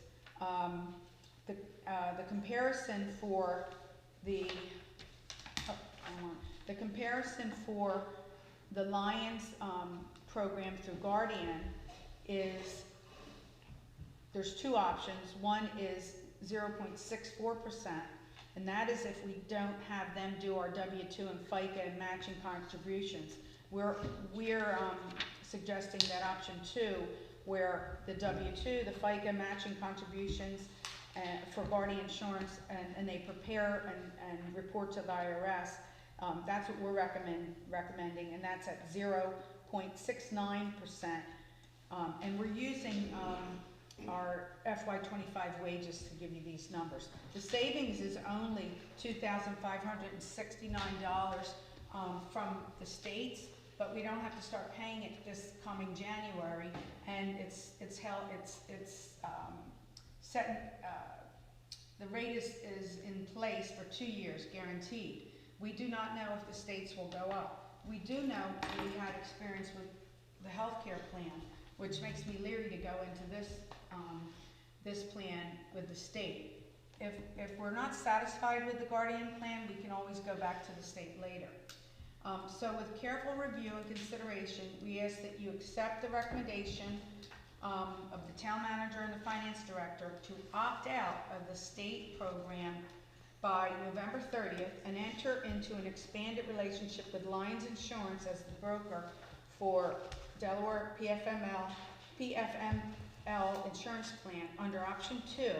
C: The comparison for the Lions program through Guardian is, there's 2 options. One is 0.64%, and that is if we don't have them do our W-2 and FICA and matching contributions. We're suggesting that option 2, where the W-2, the FICA matching contributions for Guardian Insurance, and they prepare and report to the IRS. That's what we're recommending, and that's at 0.69%. And we're using our FY25 wages to give you these numbers. The savings is only $2,569 from the states, but we don't have to start paying it this coming January, and the rate is in place for 2 years, guaranteed. We do not know if the states will go up. We do know that we had experience with the healthcare plan, which makes me leery to go into this plan with the state. If we're not satisfied with the Guardian plan, we can always go back to the state later. So with careful review and consideration, we ask that you accept the recommendation of the town manager and the finance director to opt out of the state program by November 30th and enter into an expanded relationship with Lions Insurance as the broker for Delaware PFML insurance plan under option 2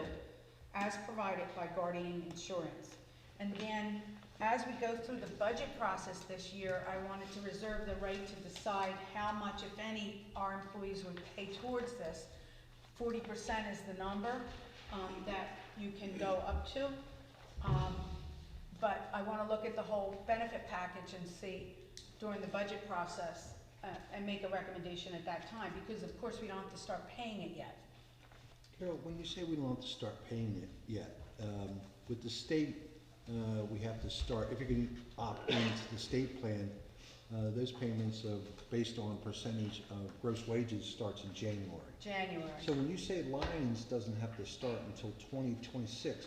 C: as provided by Guardian Insurance. And then as we go through the budget process this year, I wanted to reserve the right to decide how much, if any, our employees would pay towards this. 40% is the number that you can go up to. But I want to look at the whole benefit package and see during the budget process and make a recommendation at that time, because of course we don't have to start paying it yet.
D: Carol, when you say we don't have to start paying it yet, with the state, we have to start, if you're gonna opt into the state plan, those payments of, based on percentage of gross wages starts in January.
C: January.
D: So when you say Lions doesn't have to start until 2026,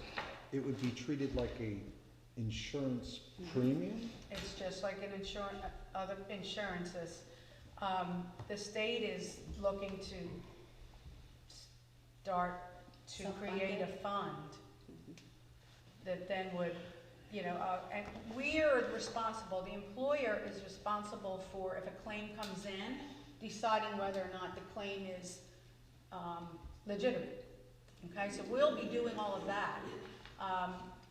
D: it would be treated like a insurance premium?
C: It's just like an other insurances. The state is looking to start to create a fund that then would, and we are responsible, the employer is responsible for, if a claim comes in, deciding whether or not the claim is legitimate. Okay, so we'll be doing all of that.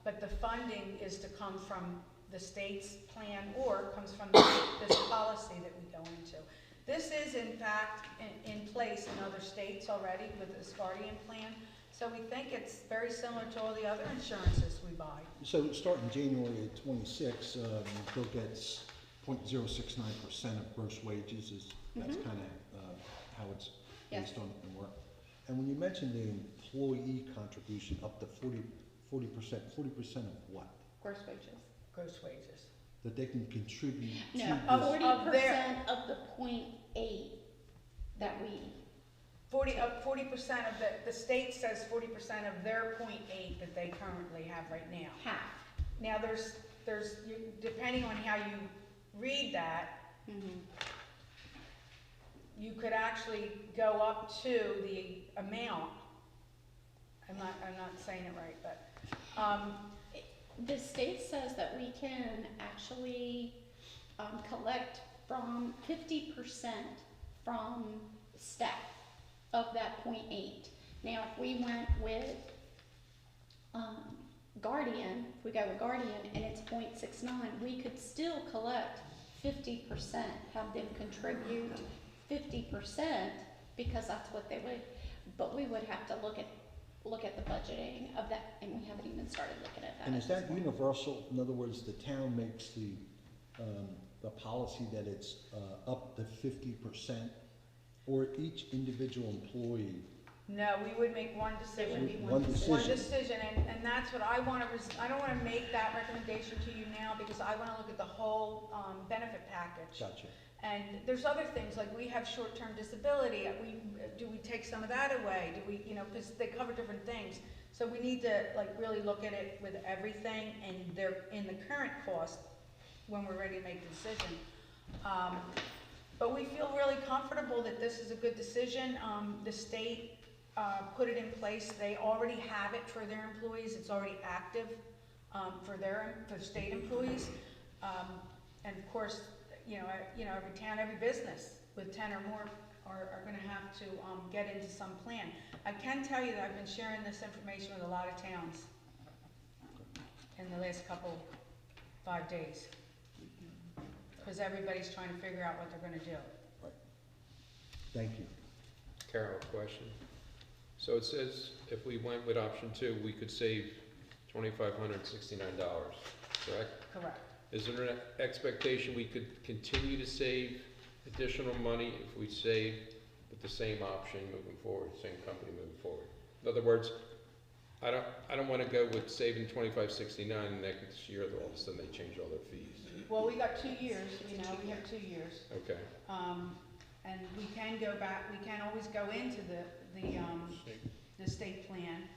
C: But the funding is to come from the state's plan or comes from this policy that we go into. This is in fact in place in other states already with this Guardian plan. So we think it's very similar to all the other insurances we buy.
D: So starting January of 26, they'll get 0.069% of gross wages is, that's kind of how it's based on the work. And when you mentioned the employee contribution up to 40%, 40% of what?
G: Gross wages.
C: Gross wages.
D: That they can contribute to
G: No,
D: this?
G: 40% of the 0.8 that we,
C: 40% of the state says 40% of their 0.8 that they currently have right now.
G: half.
C: Now depending on how you read that, you could actually go up to the amount. I'm not saying it right, but
G: The state says that we can actually collect from 50% from staff of that 0.8. Now, if we went with Guardian, if we go with Guardian and it's 0.69, we could still collect 50%, have them contribute 50% because that's what they would, but we would have to look at the budgeting of that, and we haven't even started looking at that.
D: And is that universal? In other words, the town makes the policy that it's up to 50%, or each individual employee?
C: no, we would make one decision.
D: One decision.
C: One decision, and that's what I want to, I don't want to make that recommendation to you now because I want to look at the whole benefit package.
D: Gotcha.
C: And there's other things, like we have short-term disability, do we take some of that away? Do we, because they cover different things. So we need to really look at it with everything and they're in the current cost when we're ready to make the decision. But we feel really comfortable that this is a good decision. The state put it in place. They already have it for their employees. It's already active for state employees. And of course, every town, every business with 10 or more are going to have to get into some plan. I can tell you that I've been sharing this information with a lot of towns in the last 5 days. Because everybody's trying to figure out what they're going to do.
D: Right. Thank you.
J: Carol, question. So it says if we went with option 2, we could save $2,569, correct?
C: Correct.
J: Is there an expectation we could continue to save additional money if we save with the same option moving forward, same company moving forward? In other words, I don't want to go with saving $2,569 and next year all of a sudden they change all their fees.
C: Well, we got 2 years, we have 2 years.
J: Okay.
C: And we can go back, we can always go into the state plan.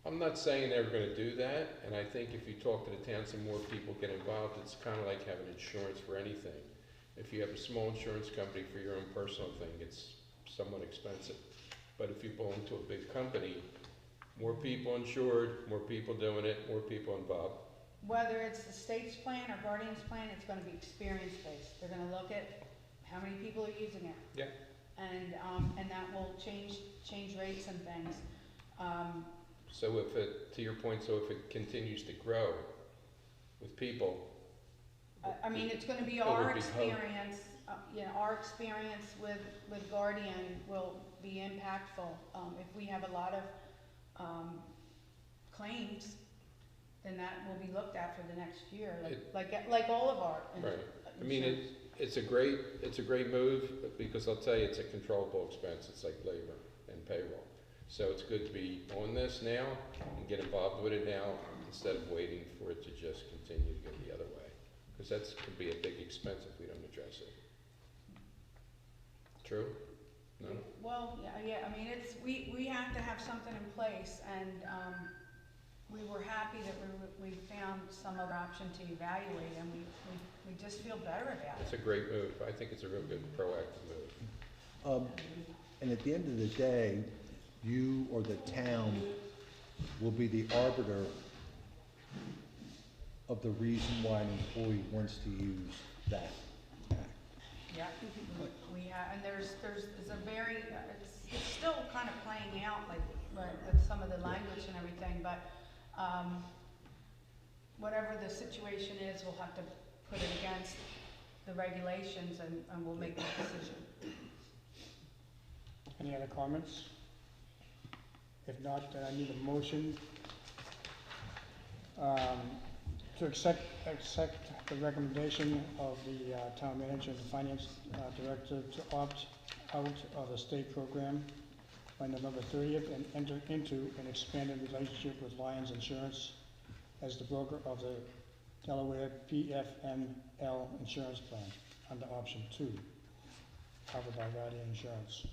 J: I'm not saying they're going to do that, and I think if you talk to the towns and more people get involved, it's kind of like having insurance for anything. If you have a small insurance company for your own personal thing, it's somewhat expensive. But if you belong to a big company, more people insured, more people doing it, more people involved.
C: Whether it's the state's plan or Guardian's plan, it's going to be experience-based. They're going to look at how many people are using it.
J: Yeah.
C: And that will change rates and things.
J: So if it, to your point, so if it continues to grow with people.
C: I mean, it's going to be
J: it
C: our
J: would be
C: experience, our experience with Guardian will be impactful. If we have a lot of claims, then that will be looked at for the next year, like all of our.
J: Right. I mean, it's a great move, because I'll tell you, it's a controllable expense, it's like labor and payroll. So it's good to be on this now and get involved with it now, instead of waiting for it to just continue to go the other way. Because that's, could be a big expense if we don't address it. True? No?
C: Well, yeah, I mean, we have to have something in place, and, we were happy that we found some other option to evaluate, and we just feel better about
J: It's
C: it.
J: a great move. I think it's a real good proactive move.
D: And at the end of the day, you or the town will be the arbiter of the reason why an employee wants to use that act.
C: Yeah, we have, and there's a very, it's still kind of playing out like with some of the language and everything, but, whatever the situation is, we'll have to put it against the regulations, and we'll make the decision.
A: Any other comments? If not, then I need a motion to accept the recommendation of the town manager and the finance director to opt out of the state program by November 30th and enter into an expanded relationship with Lions Insurance as the broker of the Delaware PFML insurance plan under option 2, covered by Guardian Insurance.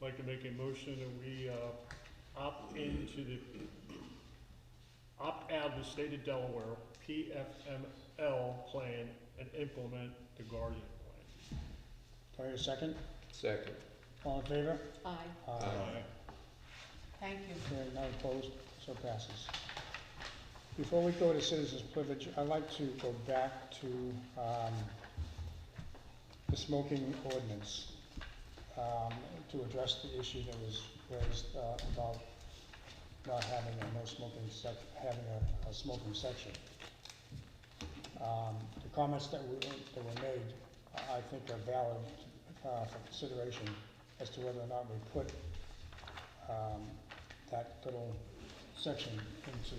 L: I'd like to make a motion that we opt out of the state of Delaware PFML plan and implement the Guardian plan.
A: Do I hear a second?
J: Second.
A: All in favor?
H: Aye.
L: Aye.
C: Thank you.
A: Hearing none opposed, so passes. Before we go to citizens' privilege, I'd like to go back to the smoking ordinance to address the issue that was raised about not having a having a smoking section. The comments that were made, I think, are valid for consideration as to whether or not we put that little section into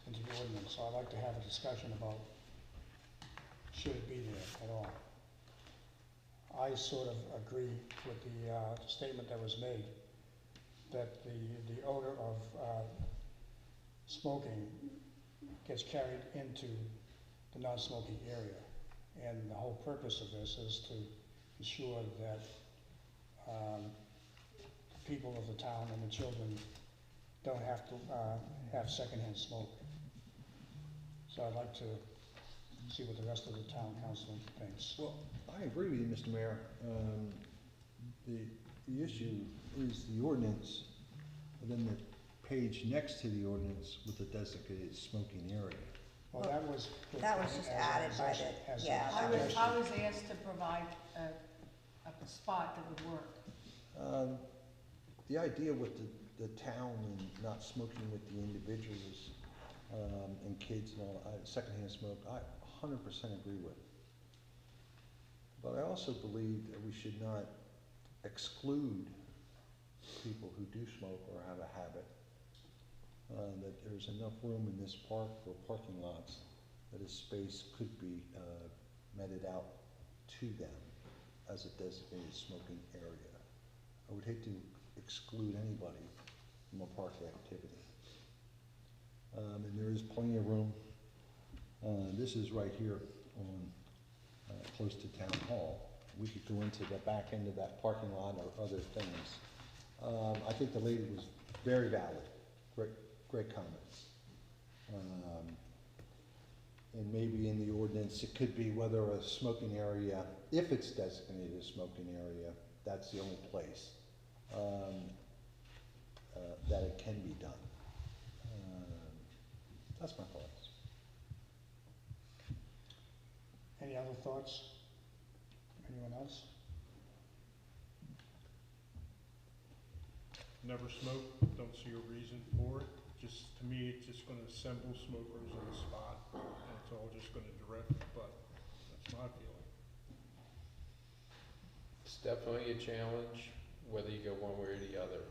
A: the ordinance. So I'd like to have a discussion about should it be there at all. I sort of agree with the statement that was made that the odor of smoking gets carried into the non-smoking area. And the whole purpose of this is to ensure that the people of the town and the children don't have to have secondhand smoke. So I'd like to see what the rest of the town council thinks.
D: Well, I agree with you, Mr. Mayor. The issue is the ordinance, and then the page next to the ordinance with the designated smoking area.
A: Well, that was.
E: That was just added by the, yeah.
C: I was asked to provide a spot that would work.
D: The idea with the town and not smoking with the individuals and kids and all, secondhand smoke, I 100% agree with. But I also believe that we should not exclude people who do smoke or have a habit. That there's enough room in this park for parking lots that a space could be meted out to them as a designated smoking area. I would hate to exclude anybody from a park activity. And there is plenty of room. This is right here on close to Town Hall. We could go into the back end of that parking lot or other things. I think the lady was very valid. Great comments. And maybe in the ordinance, it could be whether a smoking area, if it's designated a smoking area, that's the only place that it can be done. That's my thoughts.
A: Any other thoughts? Anyone else?
L: Never smoked, don't see a reason for it. Just, to me, it's just gonna assemble smokers in a spot, and it's all just gonna drift, but that's my feeling.
J: It's definitely a challenge, whether you go one way or the other.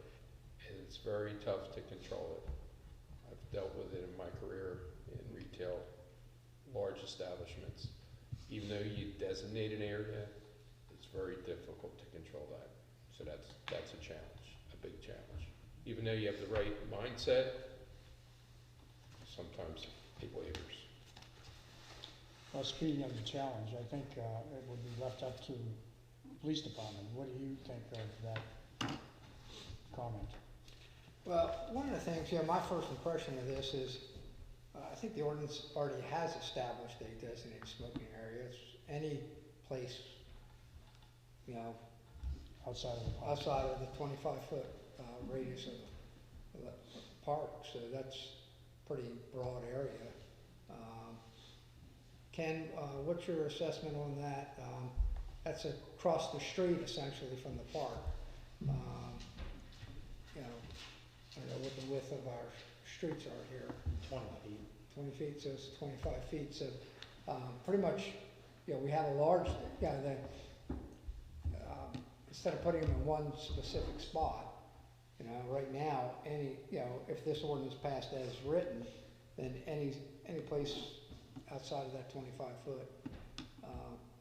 J: And it's very tough to control it. I've dealt with it in my career, in retail, large establishments. Even though you designate an area, it's very difficult to control that. So that's a challenge, a big challenge. Even though you have the right mindset, sometimes it wavers.
A: Well, speaking of the challenge, I think it would be left up to the police department. What do you think of that comment?
B: Well, one of the things, my first impression of this is, I think the ordinance already has established a designated smoking area. It's any place,
A: Outside of the park?
B: outside of the 25-foot radius of the park, so that's pretty broad area. Ken, what's your assessment on that? That's across the street essentially from the park. I don't know what the width of our streets are here.
F: 20 feet.
B: 20 feet, so it's 25 feet, so, pretty much, we have a large, instead of putting them in one specific spot, right now, if this ordinance passed as written, then any place outside of that 25-foot,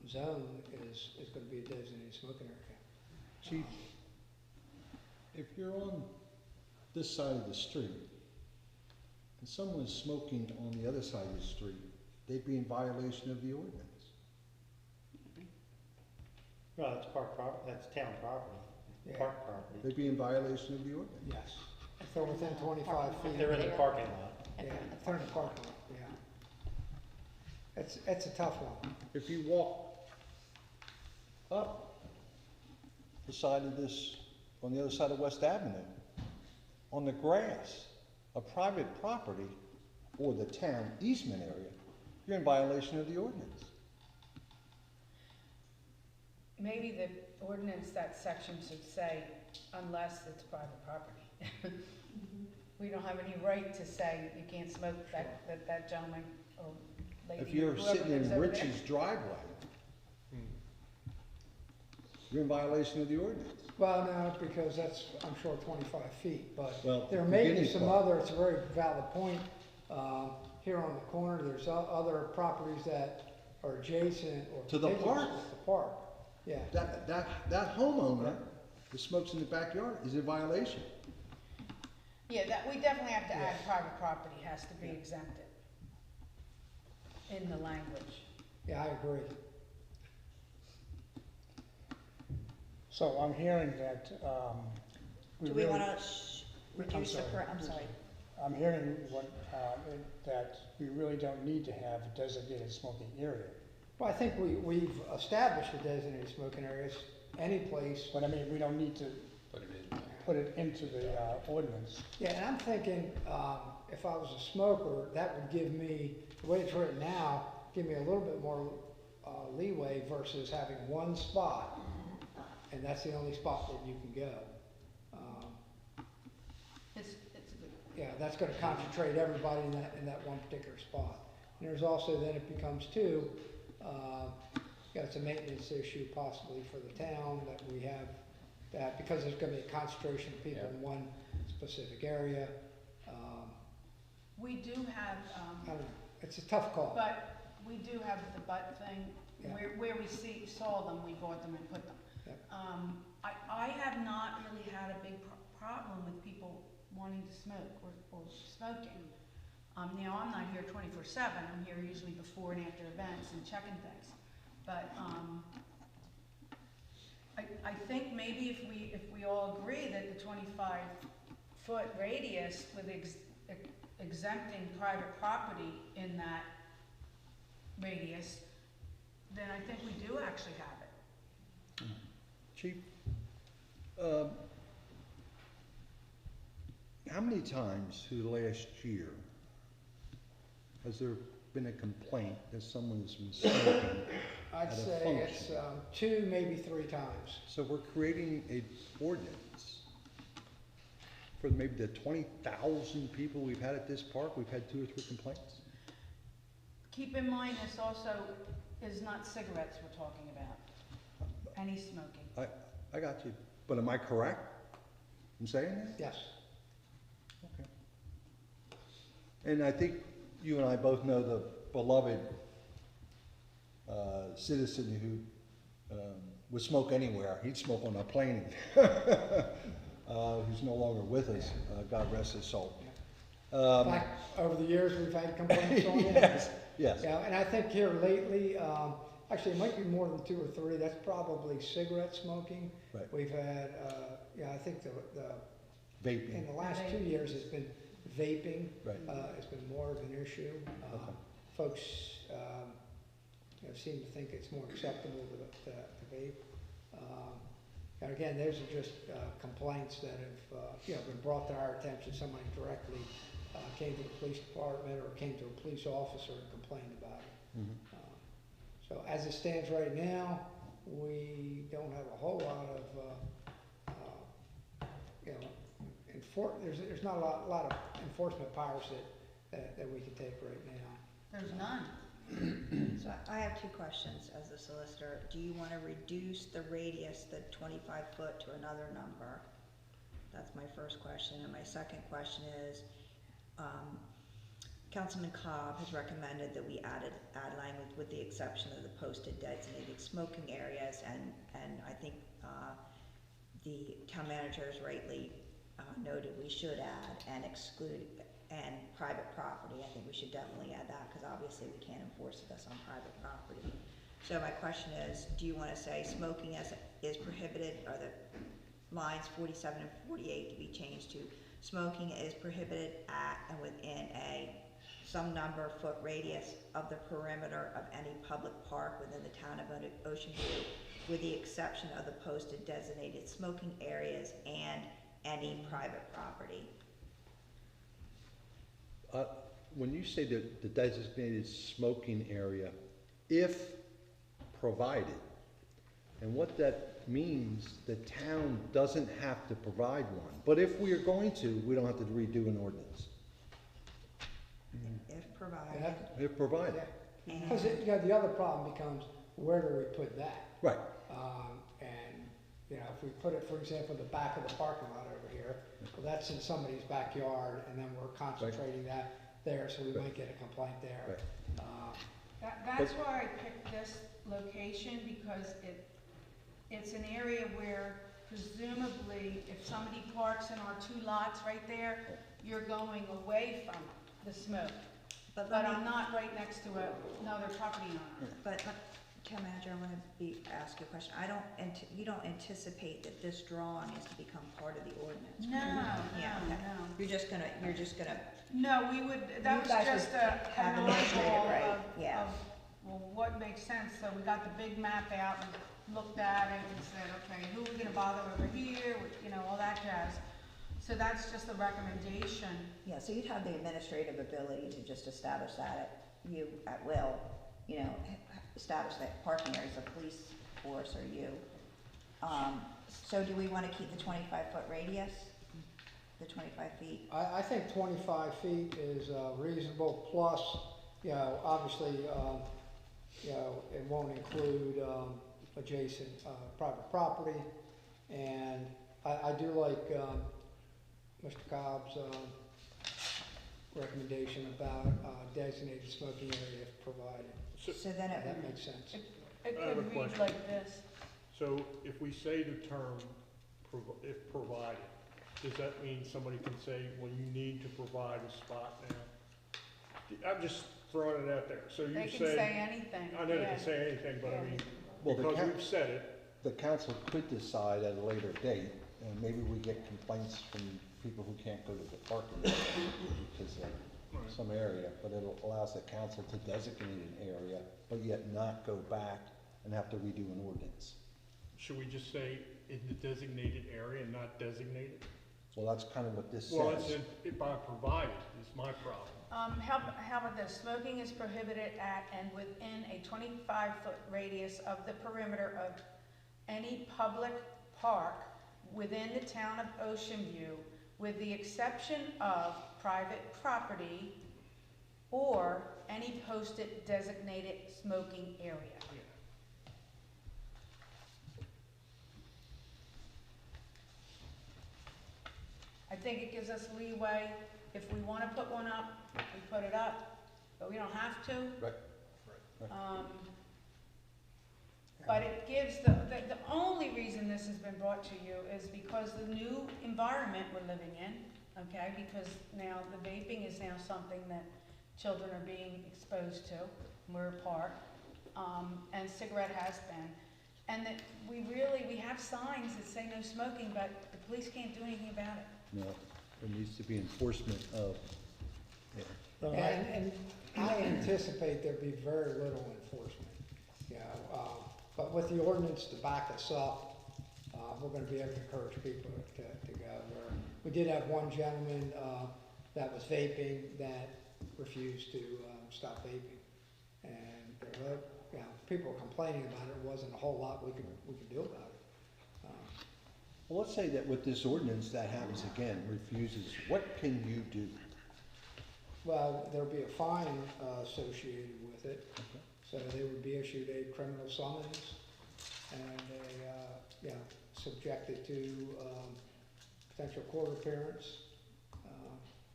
B: zone is gonna be a designated smoking area.
D: Chief, if you're on this side of the street and someone's smoking on the other side of the street, they'd be in violation of the ordinance.
F: Well, that's that's town property,
B: Yeah.
F: park property.
D: They'd be in violation of the ordinance.
B: Yes. If they're within 25 feet.
F: They're in the parking lot.
B: Yeah, if they're in the parking lot, yeah. It's a tough one.
D: If you walk up the side of this, on the other side of West Avenue, on the grass, a private property or the town easement area, you're in violation of the ordinance.
C: Maybe the ordinance, that section should say, unless it's private property. We don't have any right to say you can't smoke that gentleman or lady.
D: If you're
C: whoever
D: sitting
C: lives
D: in
C: over there.
D: Rich's driveway, you're in violation of the ordinance.
B: Well, no, because that's, I'm sure, 25 feet, but
D: Well,
B: there may be
D: beginning
B: some
D: part.
B: other, it's a very valid point. Here on the corner, there's other properties that are adjacent or
D: To the
B: contiguous
D: park.
B: with the park. Yeah,
D: That homeowner that smokes in the backyard is in violation.
C: Yeah, that, we definitely have to add
B: Yeah.
C: private property has to be
B: Yeah.
C: exempted in the language.
B: yeah, I agree.
A: So I'm hearing that,
E: Do we
A: really-
E: wanna reduce the,
A: sorry.
E: I'm sorry,
A: I'm hearing that we really don't need to have a designated smoking area.
B: Well, I think we've established a designated smoking areas, any place.
A: But I mean, we don't need to
J: Put it in.
A: put it into the ordinance.
B: Yeah, and I'm thinking, if I was a smoker, that would give me, the way it's written now, give me a little bit more leeway versus having one spot, and that's the only spot that you can go.
C: It's good.
B: Yeah, that's gonna concentrate everybody in that one particular spot. And there's also, then it becomes too, it's a maintenance issue possibly for the town that we have, that because there's gonna be a concentration of people in one specific area.
C: We do have,
B: I don't know, it's a tough call.
C: but we do have the butt thing,
B: Yeah.
C: where we saw them, we bought them and put them.
B: Yep.
C: I have not really had a big problem with people wanting to smoke or smoking. Now, I'm not here 24/7, I'm here usually before and after events and checking things. But, I think maybe if we all agree that the 25-foot radius with exempting private property in that radius, then I think we do actually have it.
D: Chief, how many times through the last year has there been a complaint that someone has been smoking?
B: I'd
D: at a
B: say it's
D: function?
B: 2, maybe 3 times.
D: So we're creating a ordinance for maybe the 20,000 people we've had at this park, we've had 2 or 3 complaints?
C: Keep in mind, this also is not cigarettes we're talking about, any smoking.
D: I got you, but am I correct in saying that?
B: Yes.
D: Okay. And I think you and I both know the beloved citizen who would smoke anywhere. He'd smoke on a plane. Who's no longer with us, God rest his soul.
B: In fact, over the years, we've had complaints on it.
D: Yes, yes.
B: Yeah, and I think here lately, actually, it might be more than 2 or 3, that's probably cigarette smoking.
D: Right.
B: We've had, I think in
D: Vaping.
B: the last 2 years, it's been vaping.
D: Right.
B: It's been more of an issue.
D: Okay.
B: Folks, seem to think it's more acceptable to vape. And again, those are just complaints that have, been brought to our attention. Somebody directly came to the police department or came to a police officer and complained about it.
D: Mhm.
B: So as it stands right now, we don't have a whole lot of, there's not a lot of enforcement powers that we can take right now.
C: There's none.
E: So I have 2 questions as a solicitor. Do you want to reduce the radius, the 25 foot, to another number? That's my first question. And my second question is, Councilman Cobb has recommended that we add language with the exception of the posted designated smoking areas, and I think the town manager has rightly noted we should add and exclude and private property. I think we should definitely add that, because obviously we can't enforce this on private property. So my question is, do you want to say smoking is prohibited, or the lines 47 and 48 to be changed to smoking is prohibited at and within some number of foot radius of the perimeter of any public park within the town of Ocean View, with the exception of the posted designated smoking areas and any private property?
D: When you say the designated smoking area, if provided, and what that means, the town doesn't have to provide one. But if we are going to, we don't have to redo an ordinance.
E: If provided.
B: Yeah.
D: If provided.
B: Because the other problem becomes, where do we put that?
D: Right.
B: And, if we put it, for example, the back of the parking lot over here, well, that's in somebody's backyard, and then we're concentrating that there, so we might get a complaint there.
D: Right.
C: That's why I picked this location, because it's an area where presumably if somebody parks in our 2 lots right there, you're going away from the smoke. But I'm not right next to another property owner.
E: But, Town Manager, I want to ask you a question. You don't anticipate that this drawing is to become part of the ordinance?
C: No,
E: Yeah,
C: no,
E: okay.
C: no.
E: You're just gonna,
C: No, we would, that was
E: guys
C: just
E: would have
C: an
E: it illustrated,
C: eyeball
E: right?
C: of,
E: Yeah.
C: well, what makes sense? So we got the big map out and looked at it and said, okay, who are we gonna bother over here, all that jazz. So that's just a recommendation.
E: yeah, so you'd have the administrative ability to just establish that at will, establish that parking areas, the police force or you. So do we want to keep the 25-foot radius, the 25 feet?
B: I think 25 feet is reasonable, plus, obviously, it won't include adjacent private property. And I do like Mr. Cobb's recommendation about designated smoking area if provided.
E: So then it
B: That
E: would,
B: makes sense.
C: It
L: I have a
C: could read
L: question.
C: like this.
L: So if we say the term, if provided, does that mean somebody can say, well, you need to provide a spot now? I'm just throwing it out there. So you
C: They can say
L: say,
C: anything.
L: I know they
C: yeah.
L: can say anything, but I mean,
D: Well, the
L: because
D: coun-
L: we've said it,
D: The council could decide at a later date, and maybe we get complaints from people who can't go to the parking lot because of some area, but it allows the council to designate an area, but yet not go back and have to redo an ordinance.
L: should we just say in the designated area and not designated?
D: Well, that's kind of what this
L: Well, it's
D: says.
L: if I provided, is my problem.
C: How about this? Smoking is prohibited at and within a 25-foot radius of the perimeter of any public park within the town of Ocean View, with the exception of private property or any posted designated smoking area. I think it gives us leeway. If we want to put one up, we put it up. but we don't have to.
D: Right.
C: But it gives, the only reason this has been brought to you is because the new environment we're living in, okay? Because now the vaping is now something that children are being exposed to, we're a part, and cigarette has been. And that we have signs that say no smoking, but the police can't do anything about it.
D: No, there needs to be enforcement of, yeah.
A: Well,
B: And I anticipate there'd be very little enforcement, you know, but with the ordinance to back us up, we're gonna be able to encourage people to go where. We did have one gentleman, that was vaping that refused to, stop vaping. And there were, you know, people were complaining about it, there wasn't a whole lot we could do about it.
D: Well, let's say that with this ordinance, that happens again, refuses, what can you do?
B: Well, there'll be a fine, associated with it.
D: Okay.
B: So they would be issued a criminal summons and subjected to potential court appearance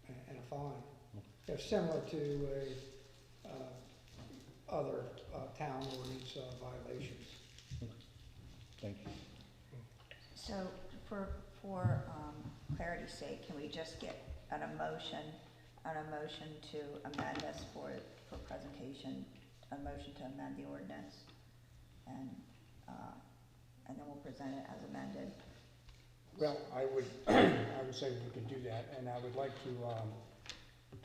B: and a fine. They're similar to other town ordinance violations.
D: Thank you.
E: So for clarity's sake, can we just get an emotion to amend this for presentation, a motion to amend the ordinance, and then we'll present it as amended?
A: Well, I would say we could do that, and I would like to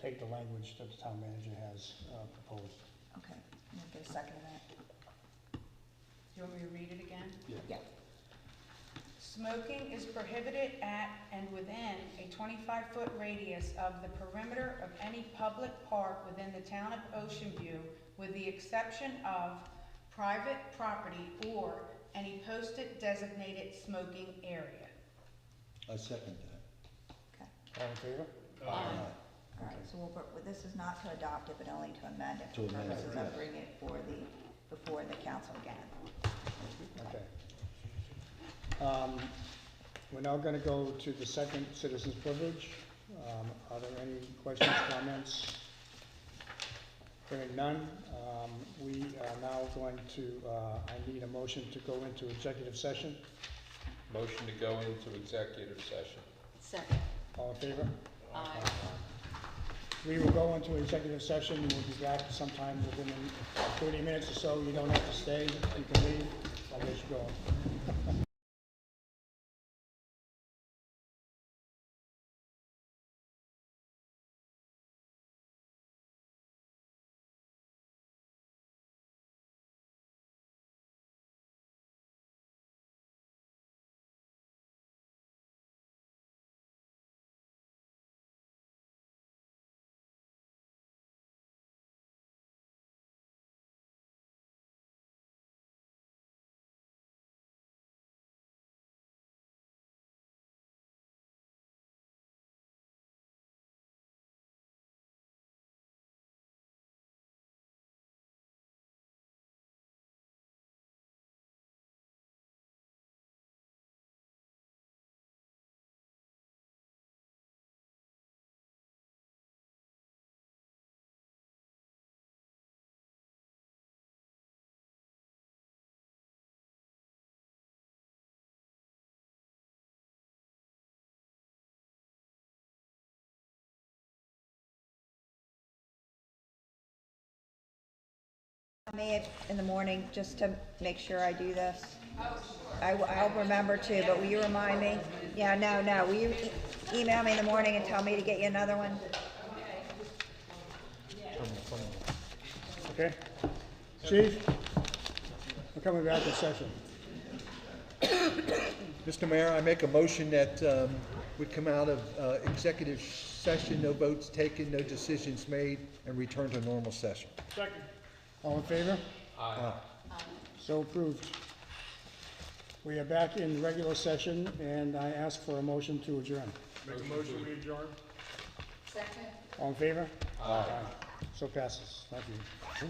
A: take the language that the town manager has proposed.
E: Okay, can we get a second to that?
C: Do you want me to read it again?
E: Yeah.
C: Smoking is prohibited at and within a 25-foot radius of the perimeter of any public park within the town of Ocean View, with the exception of private property or any posted designated smoking area.
D: I second that.
E: Okay.
A: All in favor?
E: All right, so this is not to adopt it, but only to amend it
D: To
E: for
D: amend it,
E: purposes of
D: yes.
E: bringing it before the council again.
A: Okay. We're now going to go to the second citizen's privilege. Are there any questions, comments? Hearing none, we are now going to, I need a motion to go into executive session.
J: Motion to go into executive session.
H: Second.
A: All in favor?
H: Aye.
A: We will go into executive session. We'll be back sometime within 30 minutes or so. You don't have to stay. You can leave. I'll let you go.
E: Me in the morning, just to make sure I do this. I'll remember to, but will you remind me? Yeah, no, will you email me in the morning and tell me to get you another one?
A: Okay? Chief, we're coming back to session.
D: Mr. Mayor, I make a motion that we come out of executive session, no votes taken, no decisions made, and return to normal session.
L: Second.
A: All in favor?
J: Aye.
A: So approved. We are back in regular session, and I ask for a motion to adjourn.
L: Make a motion we adjourn.
H: Second.
A: All in favor? Aye. So passes. Thank you.